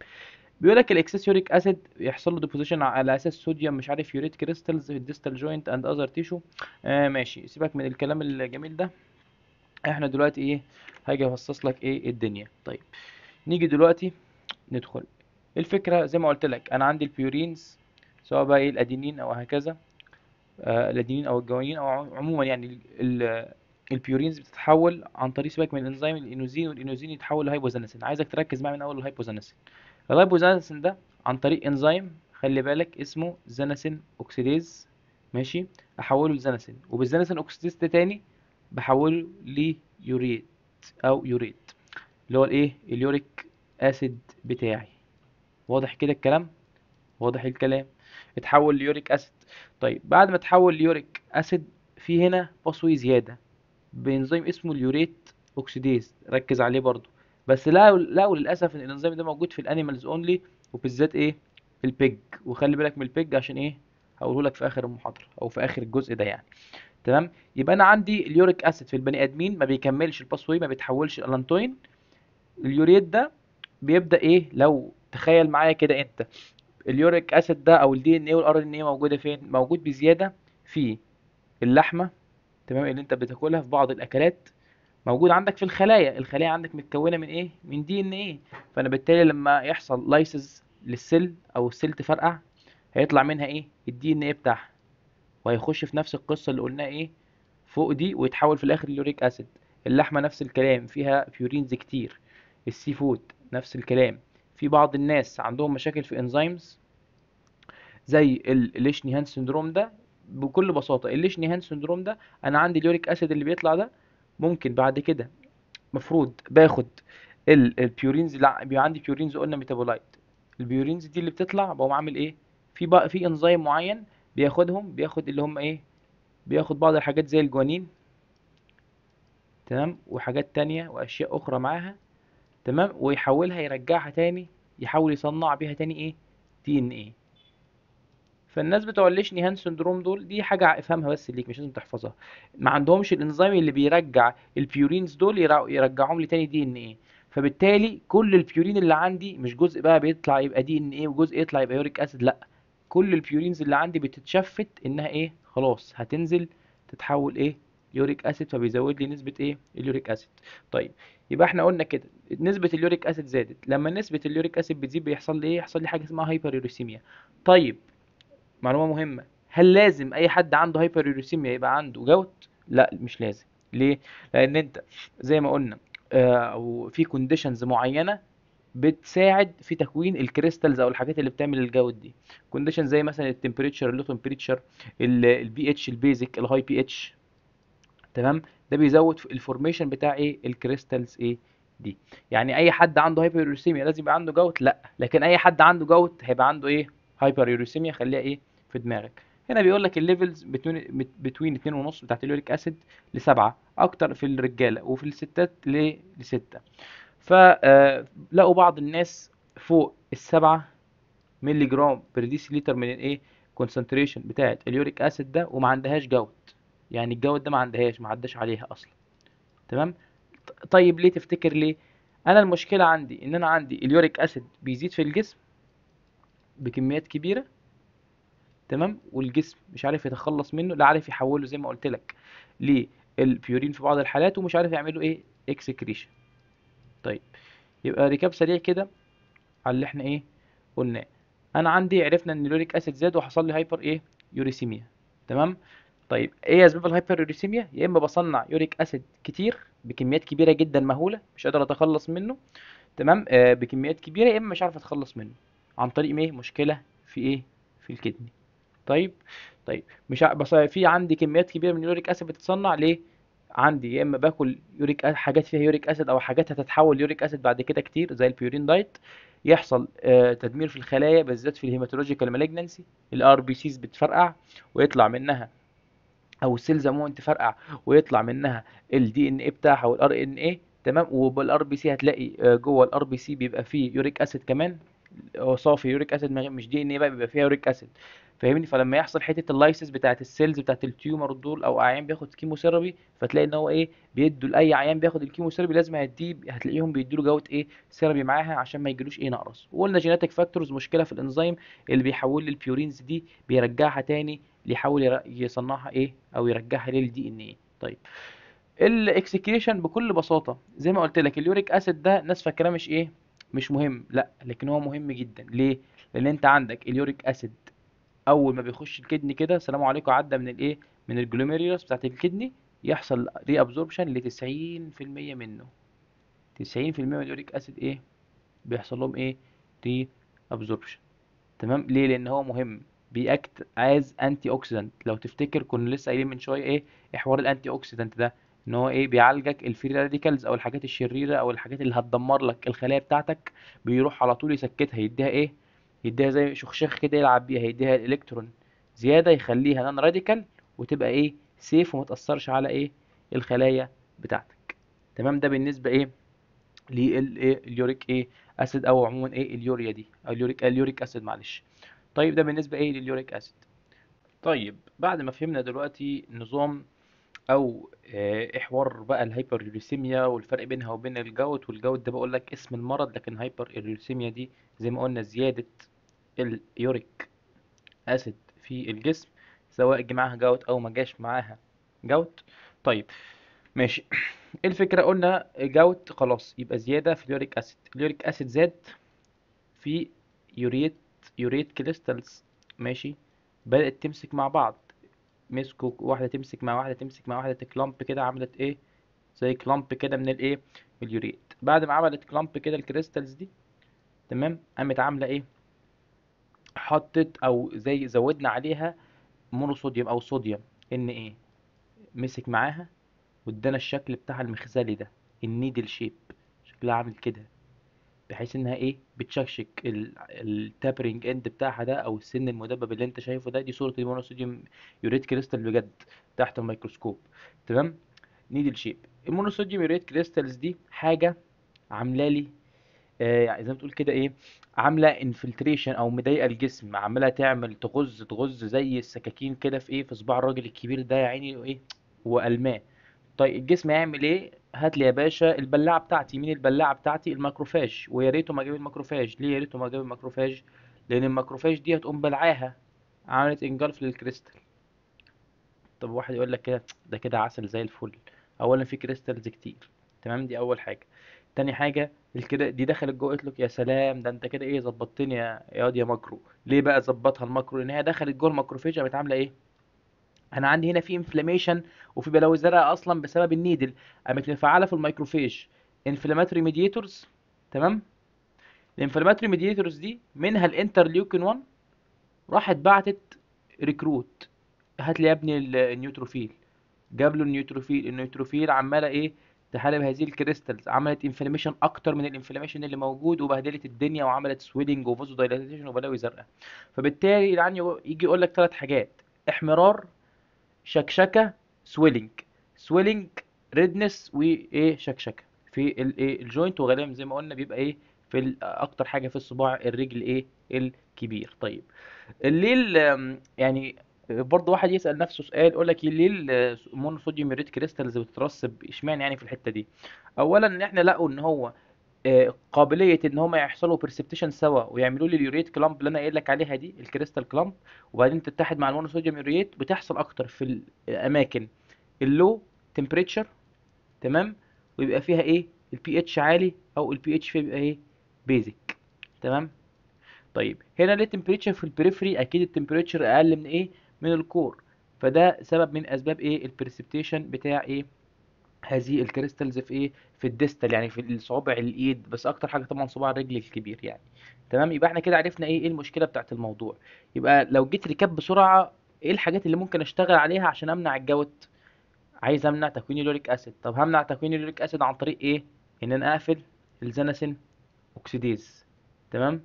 بيقول لك الاكسس يوريك اسيد يحصل له ديبوزيشن على اساس صوديوم مش عارف يوريت كريستالز في الديستال جوينت اند اذر تيشو. ماشي، سيبك من الكلام الجميل ده. احنا دلوقتي ايه هاجي افصص لك ايه الدنيا. طيب، نيجي دلوقتي ندخل الفكره. زي ما قلت لك انا عندي البيورينز، سواء بقى ايه الادينين او هكذا، الادينين او الجوانين او عموما يعني البيورينز بتتحول عن طريق، سيبك من الانزيم الانوزين، والانوزين يتحول لهايبوزانسين. عايزك تركز معايا من اول الهايبوزانسين. اللايبوزانسين ده عن طريق انزيم خلي بالك اسمه زاناسين اوكسيديز. ماشي، احوله لزاناسين، وبالزاناسين اوكسيديز ده تاني بحوله ليوريت او يوريت، اللي هو الايه اليوريك اسيد بتاعي. واضح كده الكلام؟ واضح الكلام؟ اتحول ليوريك اسيد. طيب، بعد ما اتحول ليوريك اسيد في هنا بصوي زياده بانزيم اسمه اليوريت اوكسيديز، ركز عليه برضو. بس لقوا للاسف ان الانزيم ده موجود في الانيمالز اونلي، وبالذات ايه البيج. وخلي بالك من البيج عشان ايه هقوله لك في اخر المحاضره او في اخر الجزء ده يعني. تمام، يبقى انا عندي اليوريك اسيد في البني ادمين ما بيكملش الباسوي، ما بيتحولش الالانتوين. اليوريت ده بيبدا ايه، لو تخيل معايا كده انت اليوريك اسيد ده او الدي ان ايه والار ان ايه موجوده فين؟ موجود بزياده في اللحمه، تمام، اللي انت بتاكلها في بعض الاكلات. موجود عندك في الخلايا. الخلايا عندك متكونه من ايه؟ من دي ان ايه. فانا بالتالي لما يحصل لايسز للسيل او السيل تفرقع، هيطلع منها ايه الدي ان ايه بتاعها، وهيخش في نفس القصه اللي قلناها ايه فوق دي، ويتحول في الاخر ليوريك اسيد. اللحمه نفس الكلام فيها بيورينز كتير. السي فود نفس الكلام. في بعض الناس عندهم مشاكل في انزيمز زي الليشنيهان سندروم ده. بكل بساطه الليشنيهان سندروم ده، انا عندي اليوريك اسيد اللي بيطلع ده ممكن بعد كده مفروض باخد البيورينز. لا، بيبقى عندي بيورينز قلنا ميتابولايت. البيورينز دي اللي بتطلع بقوم عامل ايه في بقى في انزيم معين بياخد اللي هم ايه، بياخد بعض الحاجات زي الجوانين تمام، وحاجات تانية واشياء اخرى معاها. تمام، ويحولها يرجعها تاني، يحاول يصنع بيها تاني ايه، دي ان ايه. فالناس بتوع الليشني هان سندروم دول، دي حاجه افهمها بس ليك، مش لازم تحفظها. ما عندهمش الانزيم اللي بيرجع البيورينز دول يرجعهم لي تاني دي ان ايه. فبالتالي كل البيورين اللي عندي مش جزء بقى بيطلع يبقى دي ان ايه وجزء يطلع يبقى يوريك اسيد، لا، كل البيورينز اللي عندي بتتشفت انها ايه، خلاص هتنزل تتحول ايه، يوريك اسيد، فبيزود لي نسبة ايه، اليوريك اسيد. طيب، يبقى احنا قلنا كده نسبة اليوريك اسيد زادت، لما نسبة اليوريك اسيد بتزيد بيحصل لي ايه، يحصل لي حاجة اسمها هايبر يوريسيميا. طيب، معلومة مهمة، هل لازم اي حد عنده هايبر يوريسيميا يبقى عنده جوت؟ لا، مش لازم. ليه؟ لان انت زي ما قلنا، او في كونديشنز معينة بتساعد في تكوين الكريستالز او الحاجات اللي بتعمل الجود دي. كونديشن زي مثلا التمبريتشر، اللو تمبريتشر، البي اتش البيزك، الهاي بي اتش. تمام، ده بيزود في الفورميشن بتاع ايه، الكريستالز ايه دي. يعني اي حد عنده هايبر يوريسيميا لازم يبقى عنده جوت؟ لا، لكن اي حد عنده جوت هيبقى عنده ايه، هايبر يوريسيميا. خليها ايه في دماغك. هنا بيقول لك الليفلز بتوين 2.5 بتاعت اليوريك اسيد لسبعة، اكتر في الرجاله وفي الستات لستة. فلقوا بعض الناس فوق السبعة مللي جرام بر ديسي لتر من الايه، كونسنتريشن بتاعت اليوريك اسيد ده، وما عندهاش جوت. يعني الجوت ده ما عندهاش، ما عداش عليها اصلا. تمام. طيب ليه تفتكر ليه؟ انا المشكله عندي ان انا عندي اليوريك اسيد بيزيد في الجسم بكميات كبيره. تمام، والجسم مش عارف يتخلص منه، لا عارف يحوله زي ما قلت لك للبيورين في بعض الحالات، ومش عارف يعمله ايه، اكسكريشن. طيب، يبقى ريكاب سريع كده على اللي احنا ايه قلناه. انا عندي عرفنا ان اليوريك اسيد زاد وحصل لي هايبر ايه، يوريسيميا. تمام. طيب، ايه اسباب الهايبر يوريسيميا؟ يا اما بصنع يوريك اسيد كتير بكميات كبيره جدا مهوله مش قادر اتخلص منه. تمام، بكميات كبيره، يا اما مش عارف اتخلص منه عن طريق ايه، مشكله في ايه، في الكدني. طيب. طيب، مش بس في عندي كميات كبيره من اليوريك اسيد بتتصنع ليه، عندي يا اما باكل حاجات فيها يوريك اسيد، او حاجات هتتحول يوريك اسيد بعد كده كتير زي البيورين دايت. يحصل تدمير في الخلايا بالذات في الهيماتولوجيكال مالجنسي، الار بي سيز بتفرقع ويطلع منها، او السيلز عموما تفرقع ويطلع منها الدي ان ايه بتاعها والار ان ايه. تمام، وبالار بي سي هتلاقي جوه الار بي سي بيبقى فيه يوريك اسيد كمان، هو صافي يوريك اسيد مش دي ان ايه بقى، بيبقى فيها يوريك اسيد. فاهمني؟ فلما يحصل حته اللايسيس بتاعت السيلز بتاعت التيومر دول، او عيان بياخد كيموثيرابي، فتلاقي ان هو ايه، بيدوا لاي عيان بياخد الكيموثيرابي لازم هيديه، هتلاقيهم بيدوا له جوده ايه، ثيرابي معاها عشان ما يجيلوش ايه، نقرس. وقلنا جيناتيك فاكتورز، مشكله في الانزيم اللي بيحول لي البيورينز دي بيرجعها تاني، اللي يحاول يصنعها ايه، او يرجعها للدي ان ايه. طيب، الاكسكريشن بكل بساطه زي ما قلت لك، اليوريك اسيد ده ناس فاكراه مش ايه، مش مهم، لا، لكن هو مهم جدا. ليه؟ لان انت عندك اليوريك اسيد اول ما بيخش الكدني كده، سلام عليكم، عدى من الايه، من الجلوميريوس بتاعت الكدني، يحصل ري ابزوربشن ل 90% منه. 90% من اليوريك اسيد ايه، بيحصل لهم ايه، ري ابزوربشن. تمام، ليه؟ لان هو مهم، بيأكت از انتي اوكسيدنت. لو تفتكر كنا لسه قايلين من شويه ايه، حوار الانتي اوكسيدنت ده، ان هو ايه، بيعالجك الفري راديكالز او الحاجات الشريره او الحاجات اللي هتدمر لك الخلايا بتاعتك، بيروح على طول يسكتها، يديها ايه، يديها زي شخشخ كده يلعب بيها، يديها الالكترون زياده يخليها نون راديكال، وتبقى ايه، سيف وما تاثرش على ايه، الخلايا بتاعتك. تمام، ده بالنسبه ايه، لليوريك ايه اسيد، او عموما ايه، اليوريا دي، او اليوريك اسيد، معلش. طيب، ده بالنسبة ايه لليوريك اسيد. طيب، بعد ما فهمنا دلوقتي نظام، او ايه حوار بقى الهايبر والفرق بينها وبين الجوت، والجوت ده بقول لك اسم المرض، لكن هايبر دي زي ما قلنا زيادة اليوريك اسيد في الجسم، سواء جه معاها جوت او ما جاش معاها جوت. طيب، ماشي. ايه الفكرة؟ قلنا جوت خلاص، يبقى زيادة في اليوريك اسيد، اليوريك اسيد زاد في يوريت يوريت كريستالز. ماشي، بدأت تمسك مع بعض، مسكوا واحدة تمسك مع واحدة، تمسك مع واحدة، كلامب كده، عملت ايه، زي كلامب كده من الايه، من اليوريت. بعد ما عملت كلامب كده الكريستالز دي، تمام، قامت عاملة ايه، حطت او زي زودنا عليها مونوصوديوم او صوديوم ان ايه، مسك معاها وادانا الشكل بتاعها المخزلي ده، النيدل شيب، شكلها عامل كده، بحيث انها ايه، بتشكشك التابرنج اند بتاعها ده، او السن المدبب اللي انت شايفه ده، دي صورة المونوسوديوم يوريت كريستال بجد تحت الميكروسكوب. تمام، نيدل شيب. المونوصوديوم يوريت كريستالز دي حاجه عامله لي يعني زي ما تقول كده ايه، عامله انفلتريشن او مضايقه الجسم، عماله تعمل تغز تغز زي السكاكين كده في ايه، في صباع الراجل الكبير ده يا عيني وايه، والماه. طيب الجسم هيعمل ايه؟ هات لي يا باشا البلاعه بتاعتي. مين البلاعه بتاعتي؟ الماكروفاج. ويا ريته ما جاب الماكروفاج. ليه يا ريته ما جاب الماكروفاج؟ لان الماكروفاج دي هتقوم بلعاها، عملت انجلف للكريستال. طب واحد يقول لك كده ده كده عسل زي الفل. اولا في كريستالز كتير، تمام، دي اول حاجه. تاني حاجه كده دي دخلت جوه، قلت لك يا سلام ده انت كده ايه ظبطتني يا واد يا ماكرو. ليه بقى ظبطها الماكرو؟ لان هي دخلت جوه الماكروفيج، قامت عامله ايه، انا عندي هنا في انفلاميشن وفي بلاوي زرقاء اصلا بسبب النيدل، قامت مفعله في الميكروفيج انفلاماتوري ميديتورز. تمام. الانفلاماتوري ميديتورز دي منها الانترليوكين 1، راحت بعتت ريكروت، هات لي يا ابني النيوتروفيل. جاب له النيوتروفيل. النيوتروفيل عماله ايه، تحارب هذه الكريستالز، عملت انفلاميشن اكتر من الانفلاميشن اللي موجود، وبهدلت الدنيا وعملت سويلنج وفوزو دايلاتيشن وبلاوي زرقاء. فبالتالي يعني يجي يقول لك ثلاث حاجات: احمرار، شكشكه، سويلنج. سويلنج، ريدنس، وايه، شكشكه في الايه الجوينت. وغالبا زي ما قلنا بيبقى ايه في اكتر حاجه في الصباع الرجل ايه الكبير. طيب الليل يعني برضه واحد يسأل نفسه سؤال، يقول لك ليه المونوصوديوم يوريت كريستالز بتترسب اشمعنى يعني في الحتة دي؟ اولا ان احنا لقوا ان هو قابلية ان هما يحصلوا برسبتيشن سوا ويعملوا لي اليوريت كلامب اللي انا قايل لك عليها دي، الكريستال كلامب، وبعدين تتحد مع المونوصوديوم يوريت، بتحصل اكتر في الاماكن اللو تمبريتشر. تمام. ويبقى فيها ايه البي اتش عالي، او البي اتش فيها بيبقى ايه بيزك. تمام. طيب هنا ليه التمبريتشر في البريفري؟ اكيد التمبريتشر اقل من ايه، من الكور. فده سبب من اسباب ايه البرسبتيشن بتاع ايه هذه الكريستالز في ايه، في الديستال يعني في الصوابع الايد، بس اكتر حاجه طبعا صباع الرجل الكبير يعني. تمام. يبقى احنا كده عرفنا ايه المشكله بتاعت الموضوع. يبقى لو جيت ريكاب بسرعه، ايه الحاجات اللي ممكن اشتغل عليها عشان امنع الجوت؟ عايز امنع تكوين اليوريك اسيد. طب همنع تكوين اليوريك اسيد عن طريق ايه؟ ان انا اقفل الزناسين اوكسيديز. تمام.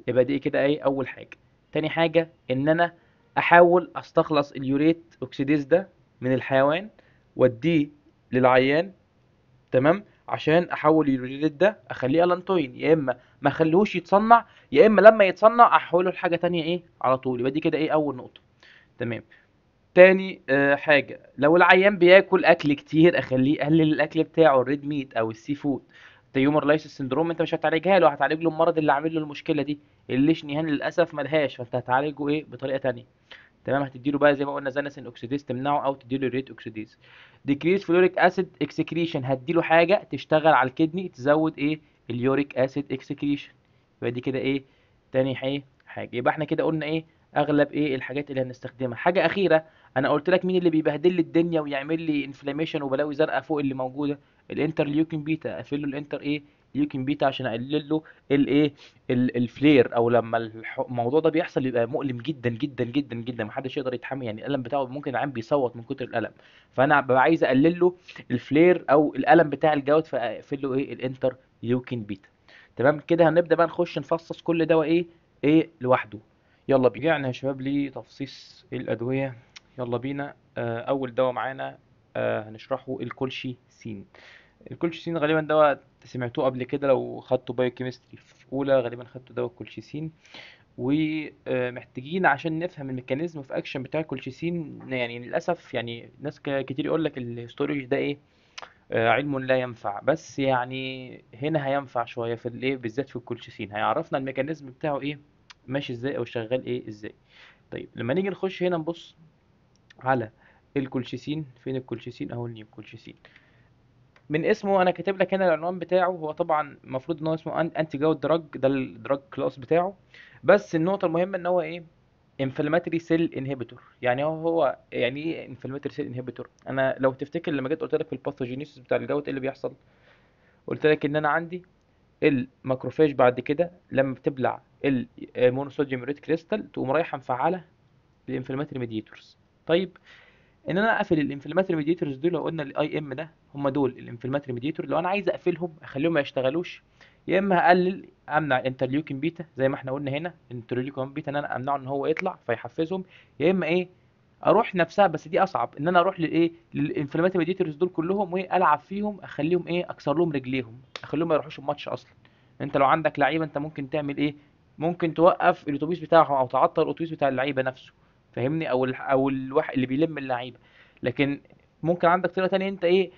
يبقى دي كده ايه اول حاجه. تاني حاجه ان انا احاول استخلص اليوريت اوكسيديز ده من الحيوان واديه للعيان. تمام. عشان احول اليوريت ده اخليه الانتوين، يا اما ما اخليهوش يتصنع، يا اما لما يتصنع احوله لحاجه تانية ايه على طول. يبقى دي كده ايه اول نقطه. تمام. تاني حاجة، لو العيان بياكل أكل كتير أخليه يقلل الأكل بتاعه، الريد ميت أو السي فود. تيومر لايسيس سندروم أنت مش هتعالجها له، هتعالج له المرض اللي عامل له المشكلة دي. الليش نيهان للأسف ملهاش، فأنت هتعالجه إيه بطريقة تانية. تمام. هتديله بقى زي ما قلنا زانسين اوكسيديز تمنعه، او تديله ريت اوكسيديز. ديكريس فلوريك اسيد اكسكريشن، هديله حاجه تشتغل على الكدني تزود ايه اليوريك اسيد اكسكريشن. يبقى دي كده ايه تاني حاجه. يبقى احنا كده قلنا ايه اغلب ايه الحاجات اللي هنستخدمها. حاجه اخيره، انا قلت لك مين اللي بيبهدل لي الدنيا ويعمل لي انفلاميشن وبلاوي زرقاء فوق اللي موجوده؟ الانترليوكين بيتا. اقفل له الانتر ايه ليوكين بيتا عشان اقلل له الايه الفلير. او لما الموضوع ده بيحصل يبقى مؤلم جدا جدا جدا جدا، محدش يقدر يتحمل يعني الالم بتاعه، ممكن العيان بيصوت من كتر الالم. فانا ببقى عايز اقلل له الفلير او الالم بتاع الجوت، فاقفل له ايه الانتر ليوكين بيتا. تمام كده. هنبدا بقى نخش نفصص كل دواء ايه لوحده. يلا بينا. رجعنا يا شباب لتفصيص الادويه. يلا بينا. اول دواء معانا هنشرحه الكولشيسين. الكولشيسين غالبا دواء سمعتوه قبل كده، لو خدتوا بايو كيمستري في اولى غالبا خدتوا دواء الكولشيسين. ومحتاجين عشان نفهم الميكانيزم اوف اكشن بتاع الكولشيسين، يعني للاسف يعني ناس كتير يقول لك الهيستولوجي ده ايه علم لا ينفع، بس يعني هنا هينفع شويه في الايه بالذات في الكولشيسين، هيعرفنا الميكانيزم بتاعه ايه ماشي ازاي او شغال ايه ازاي. طيب لما نيجي نخش هنا نبص على الكولشيسين، فين الكولشيسين اهو الكولشيسين. من اسمه انا كاتب لك هنا العنوان بتاعه، هو طبعا المفروض ان هو اسمه انتي جاوت دراج، ده الدراج كلاس بتاعه. بس النقطه المهمه ان هو ايه انفلاماتوري سيل انهبيتور. يعني هو يعني ايه انفلاماتوري سيل انهبيتور؟ انا لو تفتكر لما جيت قلت لك في الباثوجينيسيس بتاع الجوت ايه اللي بيحصل، قلت لك ان انا عندي الماكروفاج بعد كده لما بتبلع المونوصوديوم ريت كريستال تقوم رايحه مفعله الانفلاماتوري ميديتورز. طيب ان انا اقفل الانفلاماتوري ميديتورز دول، لو قلنا الاي ام ده هم دول الانفلاماتوري ميديتور، لو انا عايز اقفلهم اخليهم ما يشتغلوش، يا اما هقلل امنع انترليوكين بيتا زي ما احنا قلنا هنا، انترليوكين بيتا ان انا امنعه ان هو يطلع فيحفزهم، يا اما ايه اروح نفسها، بس دي اصعب، ان انا اروح للايه للانفلاماتوري ميديتورز دول كلهم وايه العب فيهم، اخليهم ايه اكسر لهم رجليهم، اخليهم ما يروحوش الماتش اصلا. انت لو عندك لعيبه انت ممكن تعمل ايه، ممكن توقف الاتوبيس بتاعهم او تعطل الاتوبيس بتاع اللعيبه نفسه، فاهمني، او الواحد اللي بيلم اللعيبه. لكن ممكن عندك طريقه تانية، انت ايه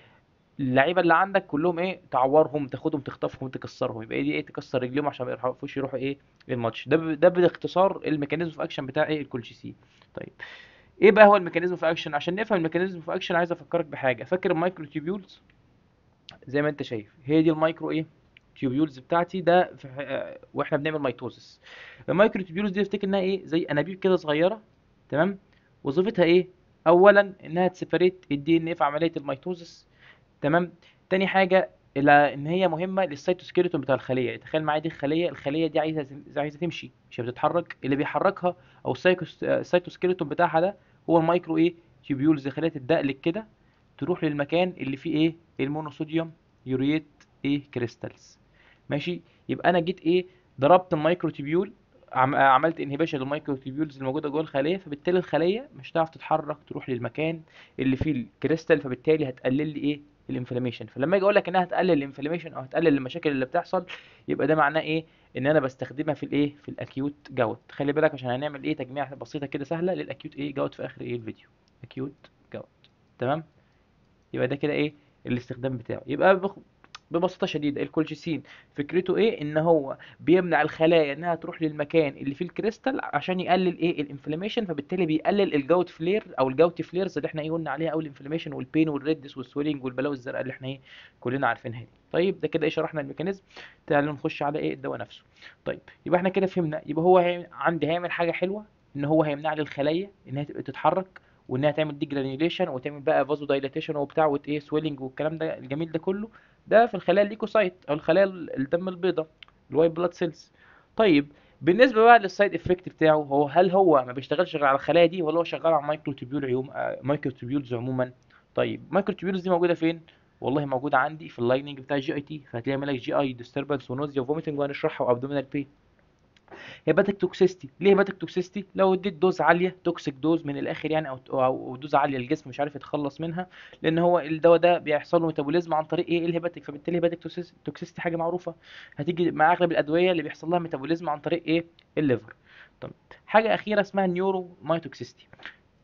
اللعيبه اللي عندك كلهم ايه تعورهم، تاخدهم تخطفهم تكسرهم، يبقى دي ايه تكسر رجليهم عشان ما يعرفوش يروحوا ايه الماتش. ده باختصار الميكانيزم في اكشن بتاع ايه الكولشيسين. طيب ايه بقى هو الميكانيزم في اكشن؟ عشان نفهم الميكانيزم في اكشن عايز افكرك بحاجه. فاكر المايكرو تيوبيولز؟ زي ما انت شايف هي دي المايكرو ايه تيوبيولز بتاعتي، ده في واحنا بنعمل ميتوزس. المايكرو تيوبيولز دي افتكر انها ايه زي انابيب كده صغيره، تمام. وظيفتها ايه؟ اولا انها تسيبريت الدي ان ايه في عمليه الميتوزس، تمام. تاني حاجه ان هي مهمه للسيتوسكيلتون بتاع الخليه. تخيل معايا دي الخليه دي عايزه تمشي، مش بتتحرك، اللي بيحركها او السيتوسكيلتون بتاعها ده هو المايكرو ايه تيوبيولز. خليه تدقلك كده تروح للمكان اللي فيه ايه المونوصوديوم يوريت ايه كريستالز، ماشي. يبقى انا جيت ايه ضربت المايكرو تيبيول، عملت انهبيشن للمايكرو تيبيولز الموجوده جوه الخليه، فبالتالي الخليه مش هتعرف تتحرك تروح للمكان اللي فيه الكريستال، فبالتالي هتقلل لي ايه الانفلاميشن. فلما اجي اقول لك انها هتقلل الانفلاميشن او هتقلل المشاكل اللي بتحصل، يبقى ده معناه ايه ان انا بستخدمها في الايه في الاكيوت جوت. خلي بالك عشان هنعمل ايه تجميع بسيطه كده سهله للاكيوت ايه جوت في اخر ايه الفيديو. اكيوت جوت، تمام. يبقى ده كده ايه الاستخدام بتاعه. يبقى ببساطة شديدة الكولشيسين فكرته ايه ان هو بيمنع الخلايا انها تروح للمكان اللي فيه الكريستال عشان يقلل ايه الانفلاميشن، فبالتالي بيقلل الجوت فلير او الجوت فليرز اللي احنا ايه قلنا عليها، او الانفلاميشن والبين والريدس والسويلنج والبلاوي الزرقاء اللي احنا ايه كلنا عارفينها دي. طيب ده كده ايه شرحنا الميكانيزم. تعالوا نخش على ايه الدواء نفسه. طيب يبقى احنا كده فهمنا، يبقى هو عندي هيعمل حاجة حلوة، ان هو هيمنع لي الخلايا انها تتحرك، وانها تعمل دي جرانيوليشن وتعمل بقى فازو دايلاتيشن وبتاع وايه سويلنج والكلام ده الجميل ده كله. ده في الخلايا الليكوسايت او الخلايا الدم البيضاء، الوايت بلاد سيلز. طيب بالنسبه بقى للسايد افكت بتاعه، هو هل هو ما بيشتغلش غير على الخلايا دي ولا هو شغال على مايكرو تيبيول مايكرو تيبيولز عموما؟ طيب مايكرو تيبيولز دي موجوده فين؟ والله موجوده عندي في اللايننج بتاع الجي اي تي، فهتلاقي عامل لك جي اي ديستربنس ونوزيا وفوميتنج وهنشرحها، وابدومينال بين. هيباتيك توكسيستي، ليه هيباتيك توكسيستي؟ لو اديت دوز عاليه توكسيك دوز من الاخر يعني، او دوز عاليه الجسم مش عارف يتخلص منها، لان هو الدواء ده بيحصل له ميتابوليزم عن طريق ايه الهيباتيك، فبالتالي هيباتيك توكسيستي حاجه معروفه هتيجي مع اغلب الادويه اللي بيحصل لها ميتابوليزم عن طريق ايه الليفر. طب حاجه اخيره اسمها نيورو مايتوكسيستي.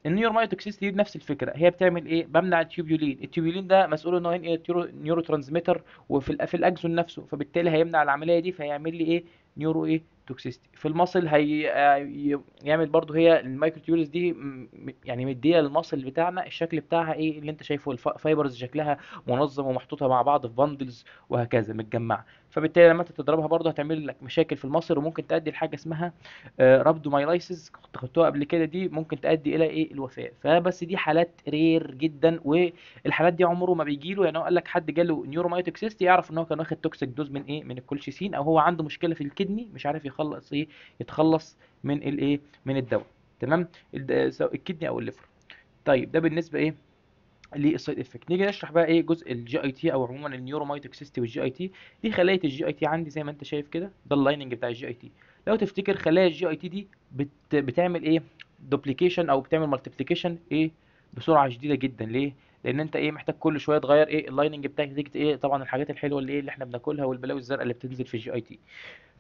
النيورومايوتوكسيستي دي نفس الفكره، هي بتعمل ايه؟ بمنع التيوبيولين. التيوبيولين ده مسؤول ان هو ينقل نيورو ترانسميتر وفي في الاكسون نفسه، فبالتالي هيمنع العمليه دي، فهيعمل لي ايه نيورو ايه توكسيستي. في المصل هي يعمل برضو، هي المايكروتيولز دي يعني مديه للمصل بتاعنا الشكل بتاعها ايه اللي انت شايفه، الفايبرز شكلها منظم ومحطوطه مع بعض في باندلز وهكذا متجمعه، فبالتالي لما انت تضربها برضو هتعمل لك مشاكل في المصل، وممكن تؤدي لحاجه اسمها رابدومايلايسيس كنت خدتوها قبل كده، دي ممكن تؤدي الى ايه الوفاه. فبس دي حالات رير جدا، والحالات دي عمره ما بيجي له، يعني هو قال لك حد جاله نيورومايوتوكسيستي يعرف ان هو كان واخد توكسيك دوز من ايه من الكولشيسين، او هو عنده مشكله في الكدني مش عارف يخلص ايه يتخلص من الايه من الدواء، تمام. سواء الكدني او الليفر. طيب ده بالنسبه ايه للسايد افكت. نيجي نشرح بقى ايه جزء الجي اي تي او عموما النيورومايوتوكسيستي والجي اي تي. دي خلايا الجي اي تي عندي زي ما انت شايف كده، ده اللايننج بتاع الجي اي تي. لو تفتكر خلايا الجي اي تي دي بتعمل ايه دوبليكيشن او بتعمل مالتيبليكيشن ايه بسرعه شديده جدا. ليه؟ لان انت ايه محتاج كل شويه تغير ايه اللايننج بتاعك نتيجه ايه طبعا الحاجات الحلوه اللي ايه اللي احنا بناكلها والبلاوي الزرقاء اللي بتنزل في الجي اي تي.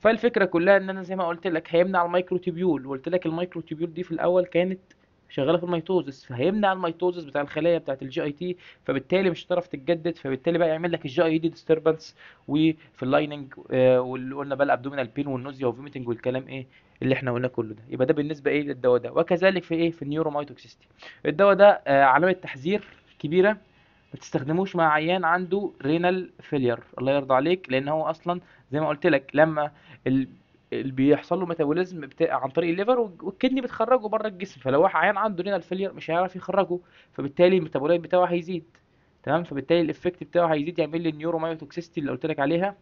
فالفكره كلها ان انا زي ما قلت لك هيمنع المايكرو تيبيول، وقلت لك المايكرو تيبيول دي في الاول كانت شغاله في الميتوزس، فهيمنع الميتوزس بتاع الخلايا بتاعه الجي اي تي، فبالتالي مش هتعرف تتجدد، فبالتالي بقى يعمل لك الجي اي دي ديستربنس وفي اللايننج واللي قلنا بقى الابدومينال بين والنوزيا والفوميتنج والكلام ايه اللي احنا قلنا كله ده. يبقى ده بالنسبه ايه للدواء ده. وكذلك في ايه في النيورومايتوكسيستي. الدواء ده علامه تحذير كبيره، ما تستخدموش مع عيان عنده رينال فيلير، الله يرضى عليك، لان هو اصلا زي ما قلت لك لما ال... اللي بيحصل له ميتابوليزم عن طريق الليفر والكدني بتخرجه بره الجسم، فلو واحد عيان عنده رينال فيلير مش هيعرف يخرجه، فبالتالي الميتابولايت بتاعه هيزيد، تمام. فبالتالي الافكت بتاعه هيزيد، يعمل لي النيورومايوتوكسيستي اللي قلت لك عليها،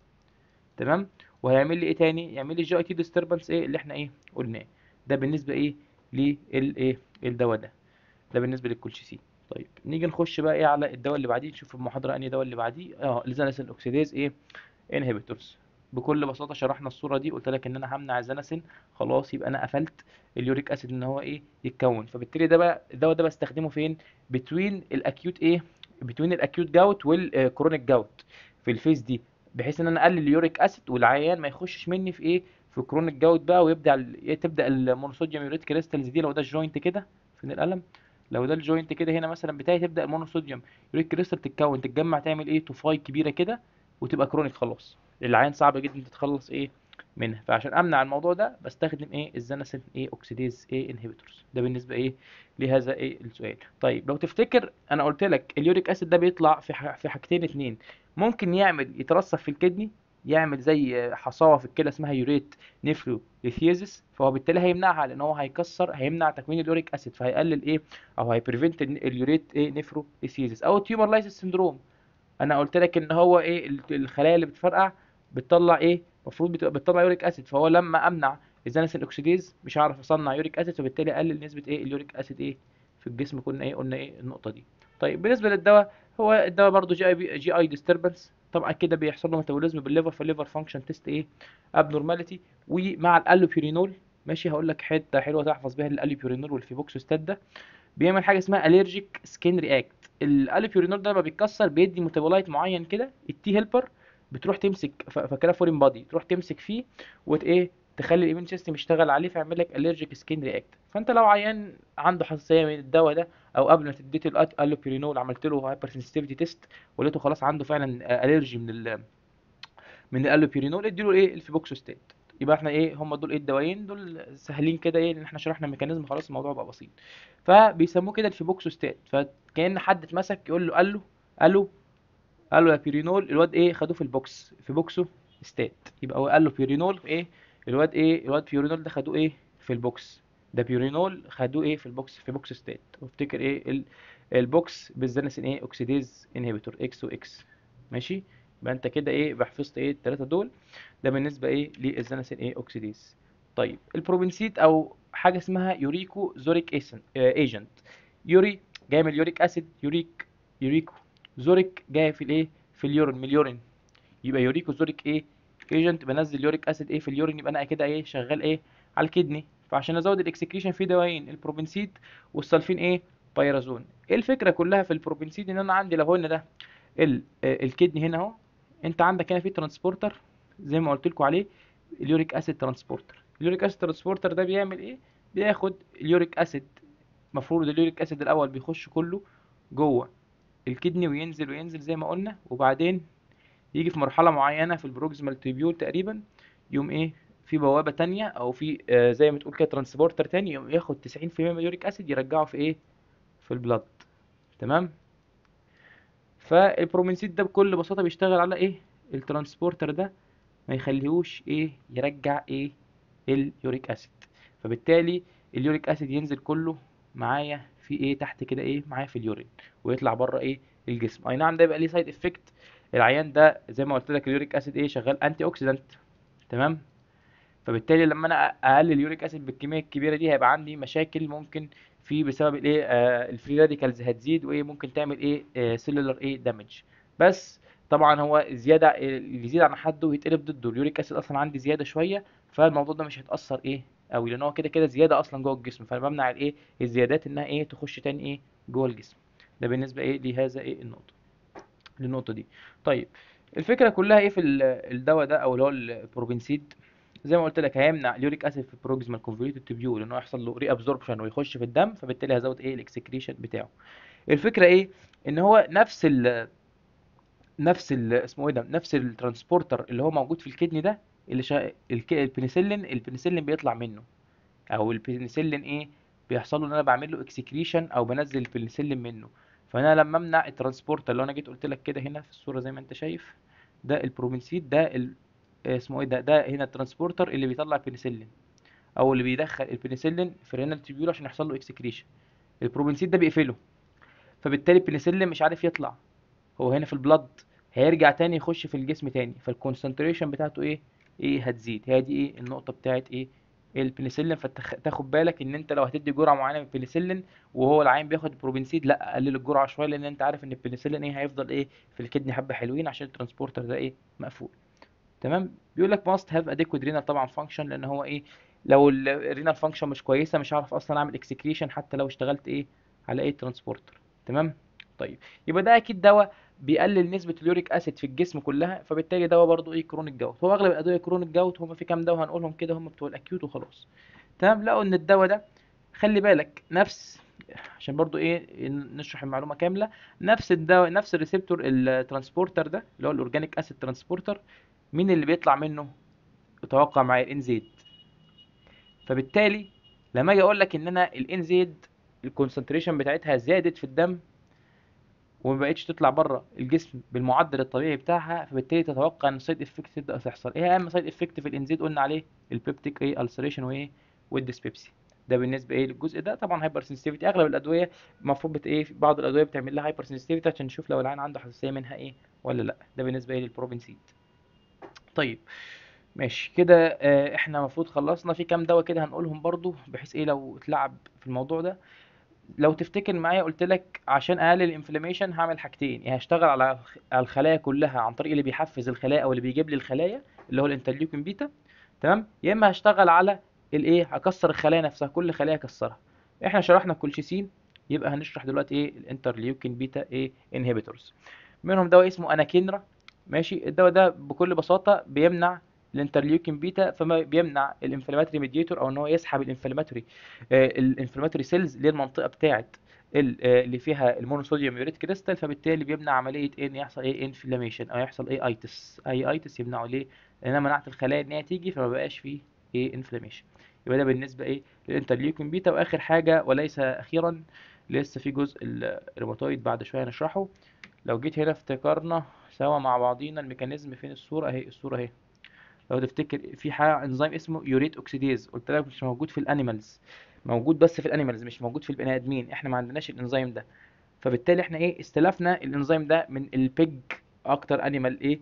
تمام. وهيعمل لي ايه تاني؟ يعمل لي جي اي تي ديستربنس ايه اللي احنا ايه قلناه. ده بالنسبه ايه للايه الدواء ده. ده بالنسبه للكولشيسين. طيب نيجي نخش بقى ايه على الدواء اللي بعديه، نشوف المحاضره انهي دواء اللي بعديه، الليزانس الاوكسيديز ايه انهبيتورز. بكل بساطه شرحنا الصوره دي، قلت لك ان انا همنع الزناسين، خلاص يبقى انا قفلت اليوريك اسيد ان هو ايه يتكون. فبالتالي ده بقى الدواء ده بستخدمه فين؟ بتوين الاكيوت ايه، بتوين الاكيوت جاوت والكرونيك جاوت، في الفيز دي، بحيث ان انا اقلل اليوريك اسيد والعيان ما يخشش مني في ايه، في كرونيك جاوت بقى، ويبدا تبدا المونوصوديوم يوريت كريستالز دي، لو ده الجوينت كده، فين القلم، لو ده الجوينت كده هنا مثلا بتاعي، تبدا المونوصوديوم يوريت كريستال تتكون تتجمع تعمل ايه توفاي كبيره كده، وتبقى كرونيك خلاص، العيان صعب جدا تتخلص ايه منها. فعشان امنع الموضوع ده بستخدم ايه الزناسين ايه اوكسيديز ايه انهبيتورز. ده بالنسبه ايه لهذا ايه السؤال. طيب لو تفتكر انا قلت لك اليوريك اسيد ده بيطلع في حاجتين اتنين، ممكن يعمل يترسب في الكدني، يعمل زي حصاوه في الكلى اسمها يوريت نيفروليثيزيس، فهو بالتالي هيمنعها، لان هو هيمنع تكوين اليوريك اسيد، فهيقلل ايه او هيبريفنت اليوريت ايه نيفروليثيزيس. او التيومر لايسيس سندروم، انا قلت لك ان هو ايه الخلايا اللي بتفرقع بتطلع ايه، المفروض بتبقى بتطلع يوريك اسيد، فهو لما امنع الزناسين اوكسيديز مش هعرف اصنع يوريك اسيد، فبالتالي اقلل نسبه ايه اليوريك اسيد ايه في الجسم. كنا ايه قلنا ايه النقطه دي. طيب بالنسبه للدواء، هو الدواء برضو جي اي ديستربنس، طبعا كده بيحصل له ميتابوليزم بالليفر، فالليفر فانكشن تيست ايه ابنورماليتي. ومع الالوبيرينول، ماشي هقول لك حته حلوه تحفظ بيها الالوبيرينول والفيبوكسوستات ده، بيعمل حاجه اسمها اليرجيك سكين رياكت. الاليبيورينول ده لما بيتكسر بيدي ميتابولايت معين كده، التي هيلبر بتروح تمسك فاكرها فورين بادي، تروح تمسك فيه وت ايه تخلي الايمين سيستم يشتغل عليه، فيعمل لك اليرجيك سكين رياكت. فانت لو عيان عنده حساسيه من الدواء ده، او قبل ما تديته الالوبيرينول عملت له هايبر سنسيتيفيتي تيست ولقيته خلاص عنده فعلا الرجي من الالوبيرينول، اديله ايه الفيبوكسوستات. يبقى احنا ايه هم دول ايه الدوايين دول سهلين كده، ايه لان احنا شرحنا الميكانيزم خلاص الموضوع بقى بسيط. فبيسموه كده الفيبوكسوستات، فكأن حد اتمسك يقول له قال له قال له يا بيرينول، الواد ايه خدوه في البوكس في بوكسو ستات، يبقى هو قال له بيرينول ايه، الواد بيرينول ده خدوه ايه في البوكس، ده بيرينول خدوه ايه في البوكس في بوكس ستات. وافتكر ايه البوكس بالزنسين ايه اوكسيديز انهبيتور اكس واكس، ماشي. يبقى انت كده ايه حفظت ايه الثلاثه دول. ده بالنسبه ايه للزنسين ايه اوكسيديز. طيب البروبنسيت او حاجه اسمها يوريكو زوريك ايجنت. يوري جاي من اليوريك اسيد، يوريكو. زوريك جاي في الايه في اليورين، من اليورين، يبقى يوريكو زوريك ايه ايجنت، بنزل يوريك اسيد ايه في اليورين، يبقى انا كده ايه شغال ايه على الكدني. فعشان ازود الاكسكريشن في دوايين، البروبنسيد والسلفين ايه بايرازون. ايه الفكره كلها في البروبنسيد؟ ان انا عندي لو قلنا ده الكدني هنا اهو، انت عندك هنا في ترانسبورتر زي ما قلت لكم عليه، اليوريك اسيد ترانسبورتر. اليوريك اسيد ترانسبورتر ده بيعمل ايه؟ بياخد اليوريك اسيد، المفروض اليوريك اسيد الاول بيخش كله جوه الكدني وينزل وينزل زي ما قلنا، وبعدين يجي في مرحله معينه في البروكسيمال تيبيول تقريبا، يقوم ايه في بوابه تانية او في زي ما تقول كده ترانسبورتر تاني، يقوم ياخد 90% من اليوريك اسيد يرجعه في ايه في البلاد. تمام. فالبرومينسيد ده بكل بساطه بيشتغل على ايه الترانسبورتر ده، ما يخليهوش ايه يرجع ايه اليوريك اسيد. فبالتالي اليوريك اسيد ينزل كله معايا في ايه تحت كده ايه معايا في اليورين، ويطلع بره ايه الجسم. اي نعم ده يبقى ليه سايد افكت، العيان ده زي ما قلت لك اليوريك اسيد ايه شغال انتي اوكسيدنت. تمام. فبالتالي لما انا اقلل اليوريك اسيد بالكميه الكبيره دي هيبقى عندي مشاكل ممكن في بسبب الايه الفري راديكالز هتزيد، وايه ممكن تعمل ايه سيلولار ايه دامج. بس طبعا هو زياده اللي يزيد عن حده ويتقلب ضده، اليوريك اسيد اصلا عندي زياده شويه، فالموضوع ده مش هيتاثر ايه قوي، لان هو كده كده زياده اصلا جوه الجسم، فانا بمنع الايه الزيادات انها ايه تخش تاني ايه جوه الجسم. ده بالنسبه ايه لهذا ايه النقطه للنقطه دي. طيب الفكره كلها ايه في الدواء ده او اللي هو البروبنسيد؟ زي ما قلت لك هيمنع اليوريك اسيد في البروكسيمال كونفوليوتد تيبيول انه يحصل له ري ابزوربشن ويخش في الدم، فبالتالي هيزود ايه الاكسكريشن بتاعه. الفكره ايه ان هو اسمه ايه ده نفس الترانسبورتر اللي هو موجود في الكدني ده، اللي البنسلين بيطلع منه، او البنسلين ايه بيحصل له ان انا بعمل له اكسكريشن او بنزل البنسلين منه. فانا لما امنع الترانسبورتر اللي انا جيت قلت لك كده هنا في الصوره زي ما انت شايف، ده البروبنسيد ده اسمه ايه ده هنا الترانسبورتر اللي بيطلع البنسلين، او اللي بيدخل البنسلين في الرينال تيبيول عشان يحصل له اكسكريشن. البروبنسيد ده بيقفله، فبالتالي البنسلين مش عارف يطلع، هو هنا في البلد، هيرجع تاني يخش في الجسم تاني، فالكونسنتريشن بتاعته ايه هتزيد. هي دي ايه النقطه بتاعت ايه البنسلين. فتاخد بالك ان انت لو هتدي جرعه معينه من البنسلين وهو العين بياخد بروبنسيد، لا قلل الجرعه شويه، لان انت عارف ان البنسلين ايه هيفضل ايه في الكدني حبه حلوين عشان الترانسبورتر ده ايه مقفول. تمام. بيقول لك must have adequate renal طبعا function، لان هو ايه، لو الرينال فانكشن مش كويسه مش هعرف اصلا اعمل اكسكريشن حتى لو اشتغلت ايه على ايه ترانسبورتر. تمام. طيب يبقى ده اكيد دواء بيقلل نسبه اليوريك اسيد في الجسم كلها، فبالتالي دواء برضو ايه كرونيك جاوت. هو اغلب الادويه كرونيك جاوت، هم في كام دواء هنقولهم كده هم بتوع الاكيوت وخلاص. تمام. لقوا ان الدواء ده، خلي بالك نفس، عشان برضو ايه نشرح المعلومه كامله، نفس الدواء نفس الريسبتور الترانسبورتر ده اللي هو الاورجانيك اسيد ترانسبورتر، مين اللي بيطلع منه؟ اتوقع معايا الان زيد. فبالتالي لما اجي اقول لك ان انا الان زيد الكونسنتريشن بتاعتها زادت في الدم وما بقتش تطلع بره الجسم بالمعدل الطبيعي بتاعها، فبالتالي تتوقع ان السايد افكت تبدا تحصل. ايه اهم سايد افكت في الانزيد؟ قلنا عليه البيبتيك ايه السريشن وايه والديسبيبسي. ده بالنسبه ايه للجزء ده. طبعا هايبر سنسيتيفيتي اغلب الادويه المفروض ايه، في بعض الادويه بتعمل لها هايبر سنسيتيفيتي عشان نشوف لو العيان عنده حساسيه منها ايه ولا لا. ده بالنسبه ايه للبروبنسيد. طيب ماشي كده. احنا المفروض خلصنا في كام دواء كده هنقولهم برضو، بحيث ايه لو اتلعب في الموضوع ده. لو تفتكر معايا قلت لك عشان اقلل الانفلاميشن هعمل حاجتين، يا هشتغل على على الخلايا كلها عن طريق اللي بيحفز الخلايا او اللي بيجيب لي الخلايا اللي هو الانترليوكين بيتا. تمام. يا اما هشتغل على الايه، هكسر الخلايا نفسها، كل خليه اكسرها. احنا شرحنا الكولشيسين، يبقى هنشرح دلوقتي ايه الانترليوكين بيتا ايه انهبيتورز. منهم دواء اسمه اناكينرا. ماشي. الدواء ده بكل بساطه بيمنع الانترليوكين بيتا، فما بيمنع الانفلاماتوري ميديتور او ان هو يسحب الانفلاماتوري سيلز للمنطقه بتاعه اللي فيها المونوصوديوم يوريت كريستال، فبالتالي بيمنع عمليه ايه ان يحصل ايه انفلاميشن او يحصل ايه ايتس، اي ايتس يمنعه ليه، لان انا منعت الخلايا ان هي تيجي فما بقاش فيه ايه انفلاميشن. يبقى ده بالنسبه ايه للانترليوكين بيتا. واخر حاجه وليس اخيرا، لسه في جزء الروماتويد بعد شويه نشرحه. لو جيت هنا افتكرنا سوا مع بعضينا الميكانيزم، فين الصوره اهي، الصوره اهي. لو تفتكر في حاجه انزيم اسمه يوريت اوكسيديز، قلت لك مش موجود في الانيمالز، موجود بس في الانيمالز مش موجود في البني ادمين، احنا ما عندناش الانزيم ده. فبالتالي احنا ايه استلفنا الانزيم ده من البيج، اكتر انيمال ايه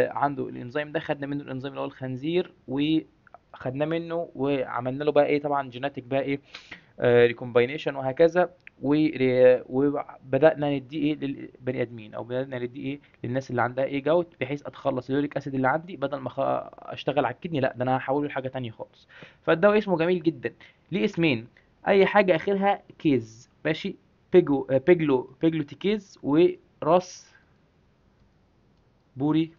عنده الانزيم ده، خدنا منه الانزيم اللي هو الخنزير وخدناه منه وعملنا له بقى ايه طبعا جيناتيك بقى ايه ريكومباينيشن وهكذا وبدأنا نديه ايه للبني ادمين او بدأنا نديه ايه للناس اللي عندها ايه جوت، بحيث اتخلص اليوريك اسيد اللي عندي بدل ما اشتغل على الكدني، لا ده انا هحوله لحاجه تانية خالص. فالدواء اسمه جميل جدا، ليه اسمين، اي حاجه اخرها كيز ماشي، بيجلو تيكيز وراس بوري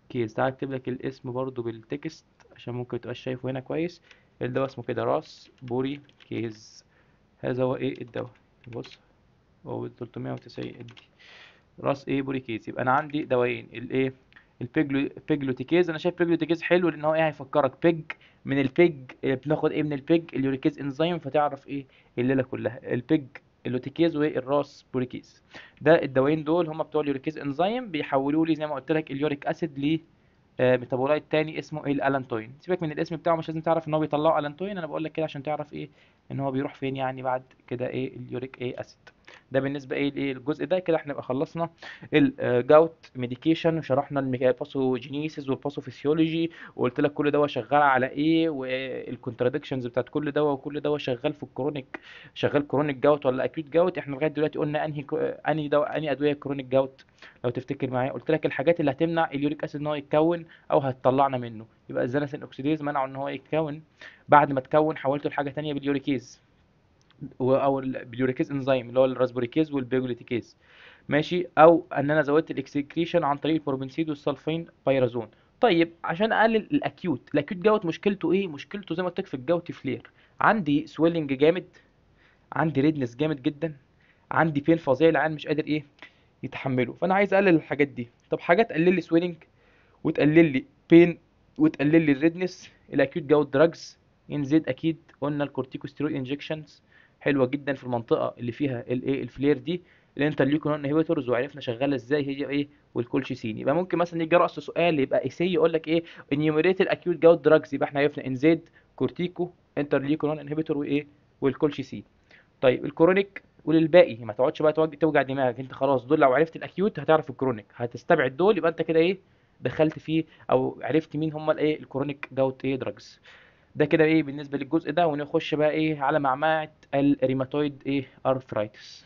كيز. تعال اكتب لك الاسم برضو بالتكست عشان ممكن تبقاش شايفه هنا كويس. الدواء اسمه كده راس بوري كيز. هذا هو ايه الدواء. بص هو 390 ادي راس ايه بوريكيز. يبقى انا عندي دوايين الايه بيجلوتيكيز. انا شايف بيجلوتيكيز حلو لان هو ايه هيفكرك بيج، من البيج بناخد ايه من البيج اليوريكيز انزيم، فتعرف ايه الليله كلها البيج اللوتيكيز والراس بوريكيز. ده الدوايين دول هم بتوع اليوريكيز انزيم، بيحولوا لي زي ما قلت لك اليوريك اسيد ل ميتابولايت تاني اسمه ايه الالانتوين. سيبك من الاسم بتاعه، مش لازم تعرف ان هو بيطلعوا الانتوين، انا بقول لك كده عشان تعرف ايه ان هو بيروح فين يعني بعد كده ايه اليوريك ايه اسيد. ده بالنسبه ايه لايه الجزء ده كده احنا نبقى خلصنا الجاوت ميديكيشن، وشرحنا الباثوجينيسيس والباثوفيسيولوجي، وقلت لك كل دواء شغال على ايه والكونتراديكشنز بتاعت كل دواء، وكل دواء شغال في الكرونيك، شغال كرونيك جاوت ولا اكيوت جاوت. احنا لغايه دلوقتي قلنا انهي دواء انهي ادويه كرونيك جاوت. لو تفتكر معايا قلت لك الحاجات اللي هتمنع اليوريك اسيد ان هو يتكون او هتطلعنا منه، يبقى الزناسين اوكسيديز منعه ان هو يتكون، بعد ما تكون حولته لحاجه تانية باليوريكيز او باليوريكيز انزيم اللي هو الراسبوريكيز والبيجلوتيكيز. ماشي. او ان انا زودت الاكسكريشن عن طريق البروبنسيد والسلفين بايرازون. طيب عشان اقلل الاكيوت جوت مشكلته ايه؟ مشكلته زي ما قلت لك في الجوت فلير، عندي سويلنج جامد، عندي ريدنس جامد جدا، عندي بين فظيع العيان مش قادر ايه يتحمله. فانا عايز اقلل الحاجات دي. طب حاجات تقلل لي سويلنج وتقلل لي بين وتقلل لي الريدنس، الاكيوت جاوت دراجز ينزيد اكيد. قلنا الكورتيكوستيرويد انجكشنز حلوه جدا في المنطقه اللي فيها الايه الفلير دي. الانترليوكين انهبيتورز وعرفنا شغاله ازاي هي ايه، والكولشيسين. يبقى ممكن مثلا يجي رأس سؤال يبقى ايسي يقول لك ايه انيوميريت الاكيوت جاوت دراجز، يبقى احنا عرفنا انزيد كورتيكو انترليوكين انهبيتور وايه والكولشيسين. طيب الكرونيك وللباقي ما تقعدش بقى توجع دماغك، انت خلاص دول لو عرفت الاكيوت هتعرف الكرونيك، هتستبعد دول يبقى انت كده ايه دخلت فيه او عرفت مين هم الايه الكرونيك جاوت ايه دراجز. ده كده ايه بالنسبه للجزء ده. ونخش بقى ايه على معمعة الريماتويد ايه ارثرايتس.